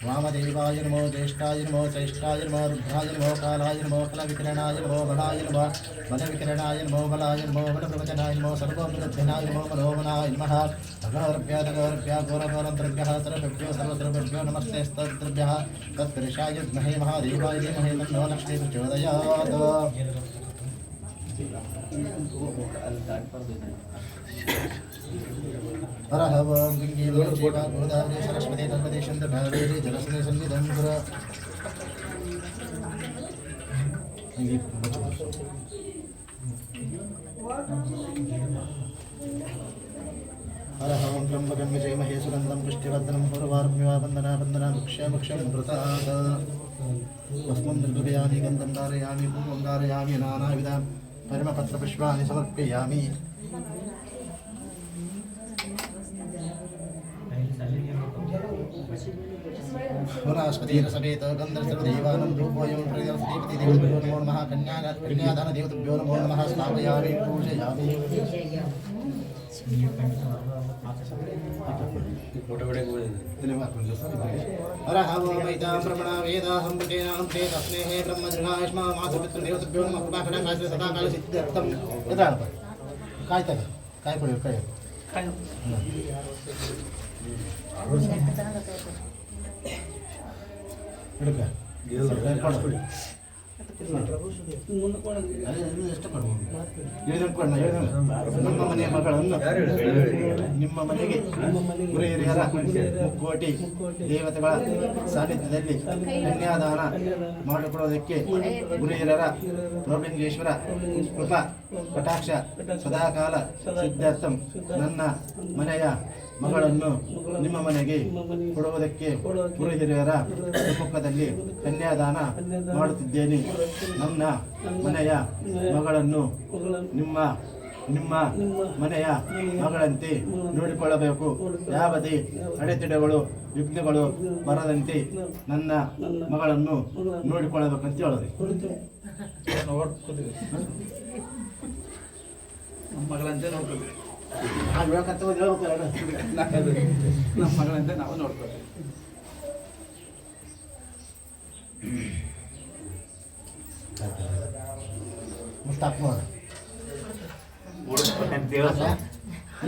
वामदेवाय नमो ज्येष्ठाय नमो चैष्ठाय नमो रुद्राय नमो कालाय नमो फलविकिरणाय नमो बलाय नमो बलविकिरणाय नमो बलाय नमो बलप्रवचनाय नमो सर्वोपलब्धनाय नमो मनोमनाय नमः अघोरभ्यः घोरघोरन्तर्भ्यः सर्वभ्यो सर्वसर्वभ्यो नमस्ते स्तोत्रभ्यः तत्पुरुषाय विद्महे महादेवाय धीमहि तन्नो लक्ष्मी प्रचोदयात् हरहवं गंगे शिवा गोदावरी सरस्वती नर्मदे सिन्धु कावेरी जलस्ने सन्निधं कुर हरहवं त्र्यम्बकं विजयमहे सुगन्धं पुष्टिवर्धनं पूर्वार्मिवा वन्दना वन्दना भक्ष्यं व्रतात् भस्मं निर्गृह्यामि गन्धं धारयामि कुङ्कुमं धारयामि नानाविधां परिमपत्रपुष्पाणि समर्पयामि वनस्पतिरसमेत गन्धर्वदेवानं धूपोऽयं प्रदेवतापति देवताभ्यो नमो नमः कन्यादान देवताभ्यो नमो नमः स्थापयामि पूजयामि हरहवं वैताम्रमणा वेदाहं प्रदेनां ते तस्मै ब्रह्मदृहायुष्मा मातृपितृदेवताभ्यो नमः कृपाकटाक्षाय सदा कालसिद्ध्यर्थं यदा काय तक काय पडेल काय ಹಿಡ್ಕ. ನಮ್ಮ ಮನೆಯ ಮಗಳನ್ನು ನಿಮ್ಮ ಮನೆಗೆ ಗುರು ಹಿರಿಯರ ಮುಕ್ಕೋಟಿ ದೇವತೆಗಳ ಸಾನ್ನಿಧ್ಯದಲ್ಲಿ ಕನ್ಯಾದಾನ ಮಾಡಿಕೊಡೋದಕ್ಕೆ ಗುರು ಹಿರಿಯರ ಪ್ರಭುಲಿಂಗೇಶ್ವರ ಕೃಪಾ ಕಟಾಕ್ಷ ಸದಾಕಾಲ ಸಿದ್ಧಾರ್ಥಂ ನನ್ನ ಮನೆಯ ಮಗಳನ್ನು ನಿಮ್ಮ ಮನೆಗೆ ಕೊಡುವುದಕ್ಕೆ ಗುರು ಹಿರಿಯರ ಸಮ್ಮುಖದಲ್ಲಿ ಕನ್ಯಾದಾನ ಮಾಡುತ್ತಿದ್ದೇನೆ. ನನ್ನ ಮನೆಯ ಮಗಳನ್ನು ನಿಮ್ಮ ಮನೆಯ ಮಗಳಂತೆ ನೋಡಿಕೊಳ್ಳಬೇಕು. ಯಾವುದೇ ಅಡೆತಡೆಗಳು ವಿಘ್ನಗಳು ಬರದಂತೆ ನನ್ನ ಮಗಳನ್ನು ನೋಡಿಕೊಳ್ಳಬೇಕಂತ ಹೇಳಿದ್ರಿ. ನಮ್ಮ ಮಗಳಂತೆ ನೋಡ್ಕೊತೀವಿ. ನಮ್ಮ ಮಗಳಂತೆ ನಾವು ನೋಡ್ಕೊತೀವಿ.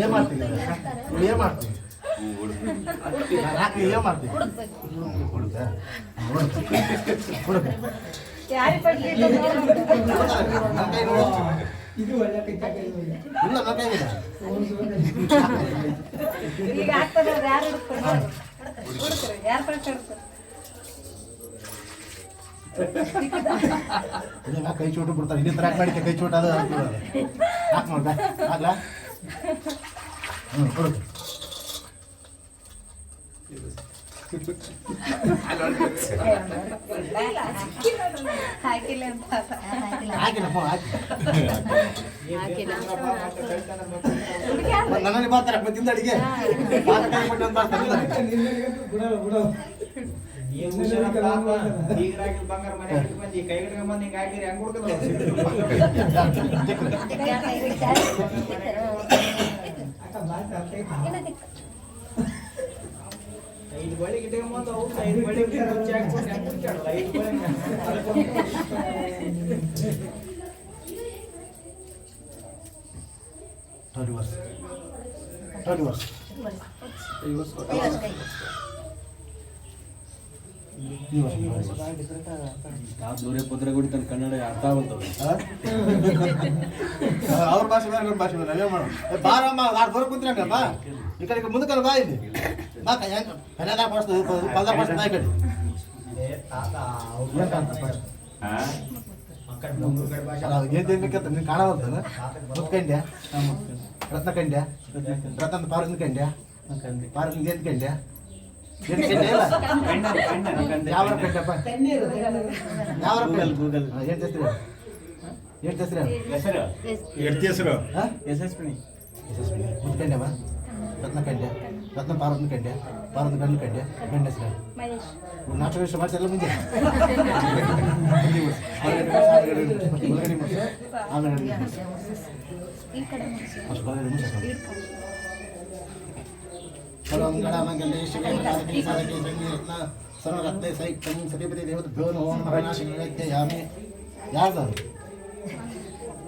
ಏನ್ ಮಾಡ್ತೀವಿ ಏನ್ ಮಾಡ್ತೀವಿ ಏನ್ ಮಾಡ್ತೀವಿ ಕೈ ಚೋಟು ಬಿಡ್ತಾರೆ ಇದೇ ತರ ಮಾಡಿಕೆ ಕೈ ಚೋಟ ಅದು ಹಾಕ್ ನೋಡ್ದ ಆಗ್ಲಾ ಕೊಡು ನನ್ನಲ್ಲಿ ಬರ್ತಾರೆ ಮತ್ತಿಂದ ಅಡಿಗೆ ಐದು ಬಳಿ ಗಿಟ್ಕೊಂಬಂದು ಅವ್ರು 5 ಬಳಿ ಮುಚ್ಚಿ ಹಾಕ್ಕೊಂಡು ಹೆಂಗೆ ಮುಚ್ಚಾಡಲ್ಲ 5 ಬಳಿ ಕನ್ನಡ ಅರ್ಥ ಆಗುತ್ತವೆ. ಅವ್ರ ಭಾಷೆ ಬೇರೆ ನಮ್ಮ ಭಾಷೆ ಬೇರೆ ಅದೇ ಮಾಡೋಣ ಬಾರಮ್ಮ ದೂರ ಕುಂತ್ರಂಗಪ್ಪ ಈ ಕಡೆ ಮುಂದಕ್ಕಲ್ಲ ಬಾ ಇಲ್ಲಿ ಬಾ ಕನ್ನಡ ಪಡಿಸ್ತದೆ ಪದ ಪಡಿಸ್ತದೆ ಈ ಕಡೆ ಏನ್ ತಿನ್ಬೇಕಂತ ನೀನು ಕಾಣವಂತಾನ ಮುತ್ಕಂಡ್ಯ ರತ್ನ ಕಂಡ್ಯ ರತ್ನ ಪಾರ್ಕ್ ಕಂಡ್ಯ ಪಾರ್ಕ್ ಏನ್ ಕಂಡ್ಯ ಯಾವ ಕಂಡ್ಯಪ್ಪ ಯಾವ ಗೂಗಲ್ ಏನ್ ಹೆಸರು ಏನ್ ಹೆಸರು ಹೆಸರು ಯಶಸ್ವಿನಿ ಮುತ್ಕಂಡ್ಯಮ್ಮ ರತ್ನ ಕಂಡ್ಯ ರತ್ನ ಪಾರ್ವತ್ನ ಕಂಡ್ಯ ಪಾರ್ವತ್ನ ಗಂಡು ಕಂಡ್ಯ ಗಂಡ ಹೆಸರು ನಾಟಕ ವಿಷಯ ಮಾಡ್ಸಲ್ಲ ಮುಂದೆ ಸರ್ವರತ್ನ ಸೈಕ್ಯಂ ಸತಿಪತಿ ದೇವತೆಭ್ಯೋ ನಮೋ ನಮಃ ಯಾಮಿ ಯಾರ್ದು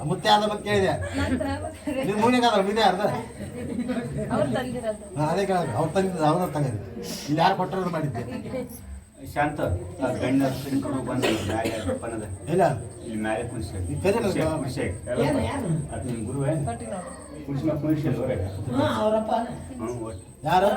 ಮುತ್ತೆ ಆದ ಬಗ್ಗೆ ಕೇಳಿದೆ ನೀವು ಮೂನಿಗಾದ್ರ ಇದೆ ಅರ್ಧ ಅದೇ ಕೇಳ ಅವ್ರು ತಂದಿದ್ದು ಅವ್ರ ತಂಗಿದ್ದು ಇಲ್ಲಿ ಯಾರು ಕೊಟ್ಟರು ಮಾಡಿದ್ದೆ ಶಾಂತ ಗಣ್ಣ ಇಲ್ಲ ಇಲ್ಲಿ ಮೇಲೆ ಕುಣಿಸಿ ಗುರುವೇ ಯಾರು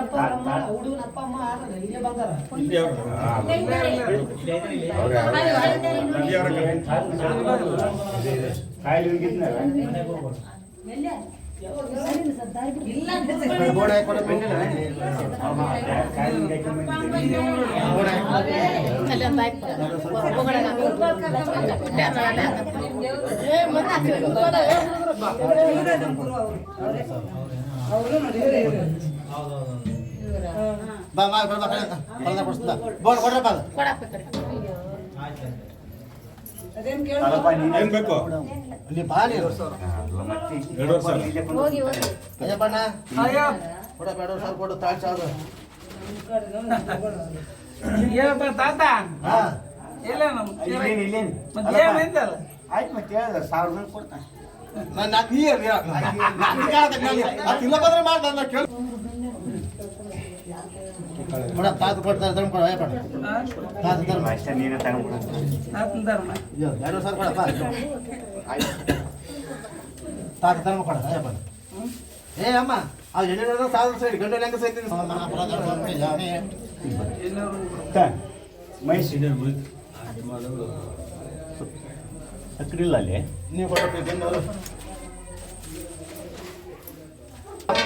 ಬಾ ಬಾ ಬಾ ಕಳೆದ ಕೊಡ್ಸ್ತಾ ಬೋರ್ಡ್ ಕೊಡ್ರಪ್ಪ ಏನ್ ಬೇಕು ಅಲ್ಲಿ ಬಾ ನೀರು ಅಯ್ಯಪ್ಪಣ್ಣ ಕೊಡ ಬೇಡ ಸರ್ ಕೊಡು ತಾಳ್ ಚಾದು ಏನಪ್ಪ ತಾತ ಹಾ ಎಲ್ಲ ನಮ್ಮ ಇಲ್ಲೇನು ಮತ್ತೆ ಏನಿಂದಲ್ಲ ಆಯ್ತು ಮತ್ತೆ ಹೇಳಿದ್ರೆ 1000 ಕೊಡ್ತಾನೆ ತಾತು ಕೊಡ್ತಾರೆ ಧರ್ಮ ಕೊಡ ತಾತು ಧರ್ಮ ಧರ್ಮ 2 ಸಾವಿರ ಕೊಡಪ್ಪ ತಾತು ಧರ್ಮ ಕೊಡ ಏ ಅಮ್ಮ ಆ ಎಣ್ಣೆ ಸಾಲ ಸೈಡ್ ಗಂಟೆ ಹೆಂಗ ಸೈತಿ ಅಕ್ಕಡಿಲ್ಲ ಅಲ್ಲಿ ನೀವು ಕೊಡಬೇಕು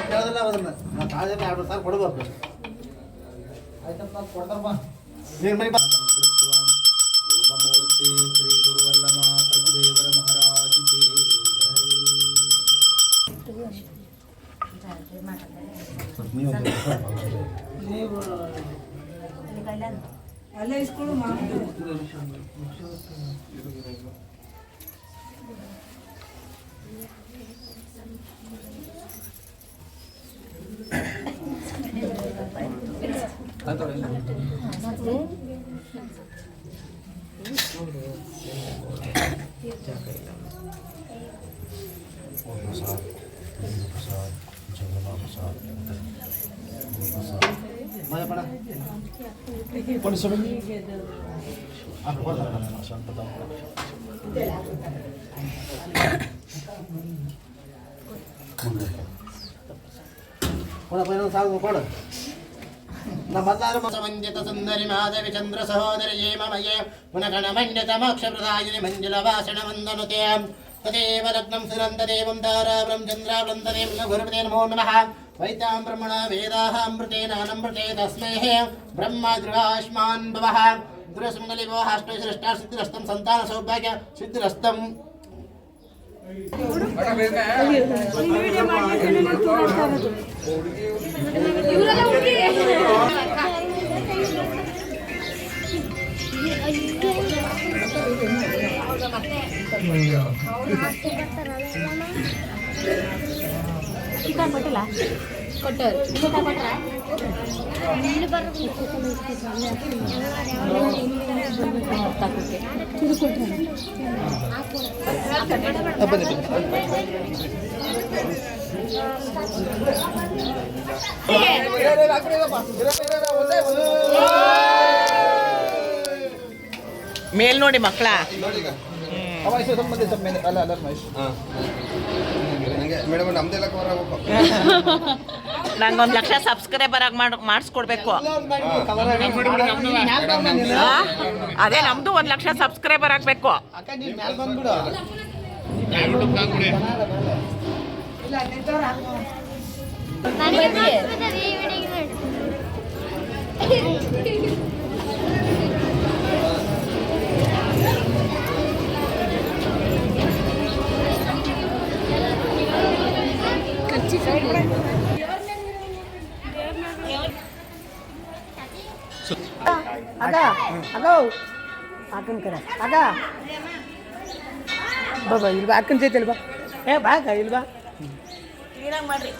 ಕೇಳೋದಿಲ್ಲ ಅದನ್ನ ನಾವು ತಾಜೆ 2 ಸಾವಿರ ಕೊಡ್ಬೇಕು ಆಯ್ತಪ್ಪ ಕೊಡ್ತಾರಪ್ಪ ನೀನು ಮನೆ ಮೂರ್ತಿ ಶ್ರೀ ಗುರುವಲ್ಲಮ ಪ್ರಭುದೇವರ ಮಹಾರಾಜ ನೀವು ಅಲ್ಲೇ ಇಸ್ಕೊಂಡು ಮನೆ ಪಡ ಕೊಡ ಸಮಂಜಿತ ಸುಂದರಿ ಮಾಧವಿ ಚಂದ್ರ ಸಹೋದರಿ ಮಮಯೇ ಪುನಗಣಮಣ್ಯತ ಮೋಕ್ಷಪ್ರದಾಯಿನಿ ಮಂಜುಲ ಭಾಷಣ ವಂದನುತೆ ತದೇವ ಲಗ್ನಂ ಸುರಂ ತದೇವಂ ತಾರಾವರಂ ಚಂದ್ರಾವರಂ ತದೇವ ಗುರುಪದೇ ನಮೋ ನಮಃ ವೈತಾಂ ಬ್ರಹ್ಮಣ ವೇದಾಃ ಅಮೃತೇನಾನಮೃತೆ ತಸ್ಮೈ ಬ್ರಹ್ಮ ಧ್ರುವಾಶ್ಮಾನ್ ಭವಃ ದುರಸ್ಮಂಗಲಿ ಭವಃ ಅಷ್ಟೈಶ್ರೇಷ್ಠ ಸಿದ್ಧಿರಸ್ತಂ ಸಂತಾನ ಸೌಭಾಗ್ಯ ಸಿದ್ಧಿರಸ್ತಂ ಚಿಕನ್ ಕೊಟ್ಟಿಲ್ಲ ಕೊಟ್ಟರು ಕೊಟ್ರ ಮೇಲ್ ನೋಡಿ ಮಕ್ಕಳ ನಂಗೊಂದು 1,00,000 ಸಬ್ಸ್ಕ್ರೈಬರ್ ಆಗಿ ಮಾಡಿಸ್ಕೊಡ್ಬೇಕು. ಅದೇ ನಮ್ದು 1,00,000 ಸಬ್ಸ್ಕ್ರೈಬರ್ ಆಗಬೇಕು. ಬಾಬಾ ಇಲ್ಲಿ ಬಾ ಅಕ್ಕನ ಜೊತೆ ಬಾ ಏ ಬಾ ಇಲ್ಲಿ ಬಾ ಕ್ಲೀನಾಗಿ ಮಾಡ್ರಿ.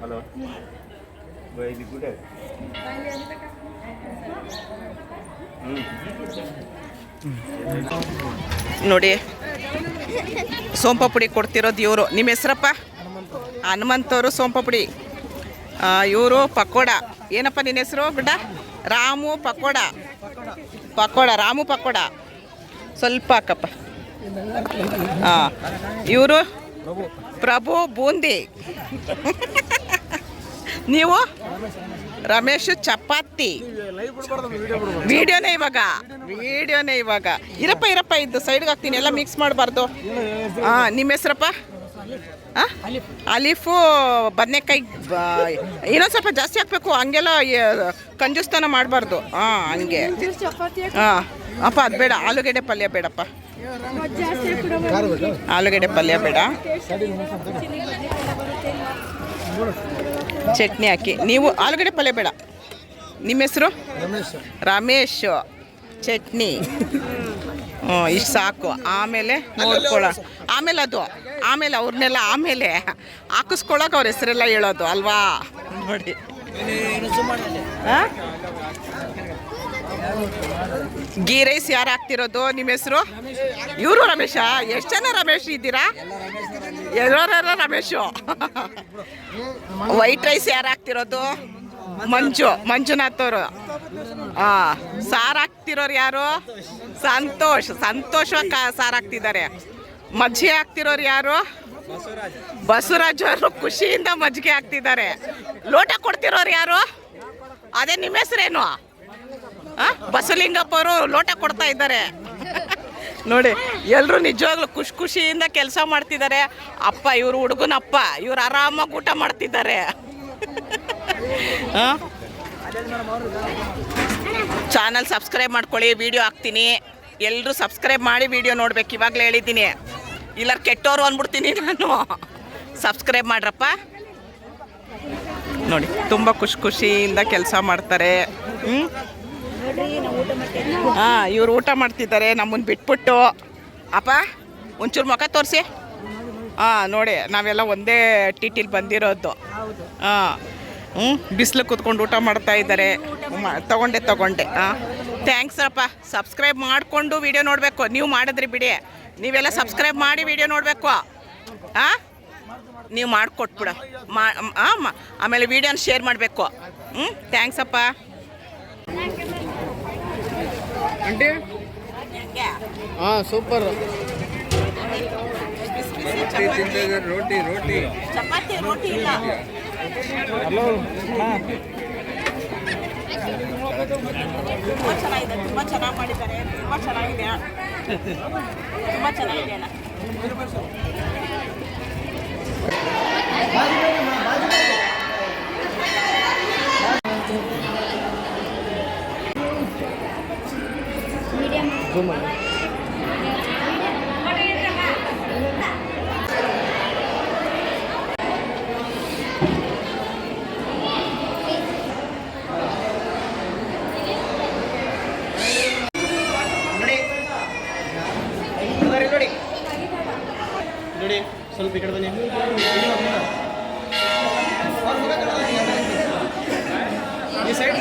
ಹಲೋ ನೋಡಿ ಸೋಂಪ ಪುಡಿ ಕೊಡ್ತಿರೋದು ಇವರು. ನಿಮ್ಮ ಹೆಸ್ರಪ್ಪ? ಹನುಮಂತವರು ಸೋಂಪ ಪುಡಿ. ಇವರು ಪಕೋಡ. ಏನಪ್ಪ ನಿನ್ನ ಹೆಸರು ಗುಡ್ಡ? ರಾಮು ಪಕೋಡ. ರಾಮು ಪಕೋಡ ಸ್ವಲ್ಪ ಹಾಕಪ್ಪ. ಹಾಂ, ಇವರು ಪ್ರಭು ಬೂಂದಿ. ನೀವು ರಮೇಶ್ ಚಪಾತಿ. ವಿಡಿಯೋನೇ ಇವಾಗ ಇರಪ್ಪ ಇದ್ದು ಸೈಡ್ಗೆ ಹಾಕ್ತೀನಿ, ಎಲ್ಲ ಮಿಕ್ಸ್ ಮಾಡಬಾರ್ದು. ಹಾಂ, ನಿಮ್ಮ ಹೆಸ್ರಪ್ಪ? ಅಲಿಫು ಬದನೆಕಾಯಿ. ಇನ್ನೊಂದು ಸ್ವಲ್ಪ ಜಾಸ್ತಿ ಹಾಕ್ಬೇಕು, ಹಂಗೆಲ್ಲ ಕಂಜೂಸ್ತನ ಮಾಡಬಾರ್ದು. ಹಾಂ, ಹಂಗೆ. ಹಾಂ ಅಪ್ಪ, ಅದು ಬೇಡ. ಆಲೂಗೆಡ್ಡೆ ಪಲ್ಯ ಬೇಡಪ್ಪ, ಆಲೂಗೆಡ್ಡೆ ಪಲ್ಯ ಬೇಡ. ಚಟ್ನಿ ಹಾಕಿ. ನೀವು ಆಲೂಗಡ್ಡೆ ಪಲ್ಯ ಬೇಡ. ನಿಮ್ಮ ಹೆಸರು? ರಮೇಶ್. ಚಟ್ನಿ ಇಷ್ಟು ಸಾಕು. ಆಮೇಲೆ ನೋಡ್ಕೊಳ್ಳ, ಆಮೇಲೆ ಅವ್ರನ್ನೆಲ್ಲ ಹಾಕಿಸ್ಕೊಳಕ್ಕೆ ಅವ್ರ ಹೆಸರೆಲ್ಲ ಹೇಳೋದು ಅಲ್ವಾ? ನೋಡಿ ಗೀ ರೈಸ್ ಯಾರು ಹಾಕ್ತಿರೋದು? ನಿಮ್ಮ ಹೆಸರು? ಇವರು ರಮೇಶ. ಎಷ್ಟು ಜನ ರಮೇಶ್ ಇದ್ದೀರಾ? ಎಲ್ಲರ ರಮೇಶು. ವೈಟ್ ರೈಸ್ ಯಾರು ಹಾಕ್ತಿರೋದು? ಮಂಜುನಾಥ್ ಅವರು. ಸಾರು ಹಾಕ್ತಿರೋರು ಯಾರು? ಸಂತೋಷ್ ಸಾರು ಹಾಕ್ತಿದ್ದಾರೆ. ಮಜ್ಜಿಗೆ ಹಾಕ್ತಿರೋರು ಯಾರು? ಬಸವರಾಜ್ ಅವರು ಖುಷಿಯಿಂದ ಮಜ್ಜಿಗೆ ಹಾಕ್ತಿದ್ದಾರೆ. ಲೋಟ ಕೊಡ್ತಿರೋರು ಯಾರು? ಅದೇ ನಿಮ್ಮ ಹೆಸರೇನು? ಬಸವಲಿಂಗಪ್ಪ ಅವರು ಲೋಟ ಕೊಡ್ತಾ ಇದ್ದಾರೆ. ನೋಡಿ, ಎಲ್ಲರೂ ನಿಜವಾಗ್ಲೂ ಖುಷಿಯಿಂದ ಕೆಲಸ ಮಾಡ್ತಿದ್ದಾರೆ. ಅಪ್ಪ ಇವರು ಹುಡುಗನಪ್ಪ, ಇವ್ರು ಆರಾಮಾಗಿ ಊಟ ಮಾಡ್ತಿದ್ದಾರೆ. ಚಾನಲ್ ಸಬ್ಸ್ಕ್ರೈಬ್ ಮಾಡ್ಕೊಳ್ಳಿ, ವಿಡಿಯೋ ಹಾಕ್ತೀನಿ. ಎಲ್ಲರೂ ಸಬ್ಸ್ಕ್ರೈಬ್ ಮಾಡಿ ವಿಡಿಯೋ ನೋಡ್ಬೇಕು. ಇವಾಗಲೇ ಹೇಳಿದ್ದೀನಿ, ಇಲ್ಲ ಕೆಟ್ಟೋರು ಅಂದ್ಬಿಡ್ತೀನಿ ನಾನು. ಸಬ್ಸ್ಕ್ರೈಬ್ ಮಾಡ್ರಪ್ಪ. ನೋಡಿ, ತುಂಬ ಖುಷಿಯಿಂದ ಕೆಲಸ ಮಾಡ್ತಾರೆ. ಇವ್ರು ಊಟ ಮಾಡ್ತಿದ್ದಾರೆ ನಮ್ಮನ್ನು ಬಿಟ್ಬಿಟ್ಟು. ಅಪ್ಪ ಒಂಚೂರು ಮುಖ ತೋರಿಸಿ. ನೋಡಿ, ನಾವೆಲ್ಲ ಒಂದೇ ಟಿಟಿಲಿ ಬಂದಿರೋದು. ಬಿಸಿಲು ಕೂತ್ಕೊಂಡು ಊಟ ಮಾಡ್ತಾ ಇದ್ದಾರೆ. ತಗೊಂಡೆ ಥ್ಯಾಂಕ್ಸ್ ಅಪ್ಪ. ಸಬ್ಸ್ಕ್ರೈಬ್ ಮಾಡಿಕೊಂಡು ವಿಡಿಯೋ ನೋಡಬೇಕು. ನೀವು ಮಾಡಿದ್ರಿ ಬಿಡಿ, ನೀವೆಲ್ಲ ಸಬ್ಸ್ಕ್ರೈಬ್ ಮಾಡಿ ವಿಡಿಯೋ ನೋಡಬೇಕು. ನೀವು ಮಾಡಿಕೊಟ್ಬಿಡ. ಆಮೇಲೆ ವಿಡಿಯೋನ ಶೇರ್ ಮಾಡಬೇಕು. ಥ್ಯಾಂಕ್ಸ್ ಅಪ್ಪ. ಸೂಪರ್. ಚಪಾತಿ ರೋಟಿ ಇಲ್ಲ. ತುಂಬ ಚೆನ್ನಾಗಿದೆ, ತುಂಬ ಚೆನ್ನಾಗಿ ಮಾಡಿದ್ದಾರೆ. ತುಂಬ ಚೆನ್ನಾಗಿದೆ ಅಣ್ಣ. ನೋಡಿ, ಸ್ವಲ್ಪ ಈ ಕಡೆ ಬನ್ನಿ. ಈ ಸೈಡ್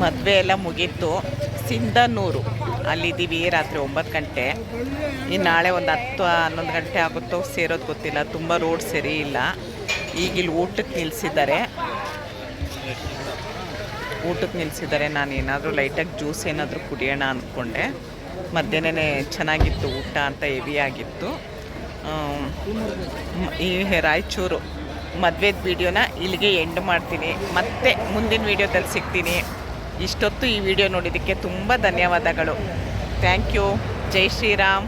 ಮದುವೆ ಎಲ್ಲ ಮುಗೀತು. ಸಿಂಧನೂರು ಅಲ್ಲಿದ್ದೀವಿ. ರಾತ್ರಿ 9 ಗಂಟೆ. ಇನ್ನು ನಾಳೆ ಒಂದು 10-11 ಗಂಟೆ ಆಗುತ್ತೋ ಸೇರೋದು ಗೊತ್ತಿಲ್ಲ. ತುಂಬ ರೋಡ್ ಸರಿ ಇಲ್ಲ. ಈಗಿಲ್ಲಿ ಊಟಕ್ಕೆ ನಿಲ್ಲಿಸಿದ್ದಾರೆ. ನಾನು ಏನಾದರೂ ಲೈಟಾಗಿ ಜ್ಯೂಸ್ ಏನಾದರೂ ಕುಡಿಯೋಣ ಅಂದ್ಕೊಂಡೆ. ಮಧ್ಯಾಹ್ನನೇ ಚೆನ್ನಾಗಿತ್ತು ಊಟ ಅಂತ, ಹೆವಿ ಆಗಿತ್ತು. ಈ ರಾಯಚೂರು ಮದುವೆದ ವೀಡಿಯೋನ ಇಲ್ಲಿಗೆ ಎಂಡ್ ಮಾಡ್ತೀನಿ. ಮತ್ತೆ ಮುಂದಿನ ವೀಡಿಯೋದಲ್ಲಿ ಸಿಗ್ತೀನಿ. ಇಷ್ಟೊತ್ತು ಈ ವಿಡಿಯೋ ನೋಡಿದ್ದಕ್ಕೆ ತುಂಬ ಧನ್ಯವಾದಗಳು. Thank you. ಜೈ ಶ್ರೀರಾಮ್.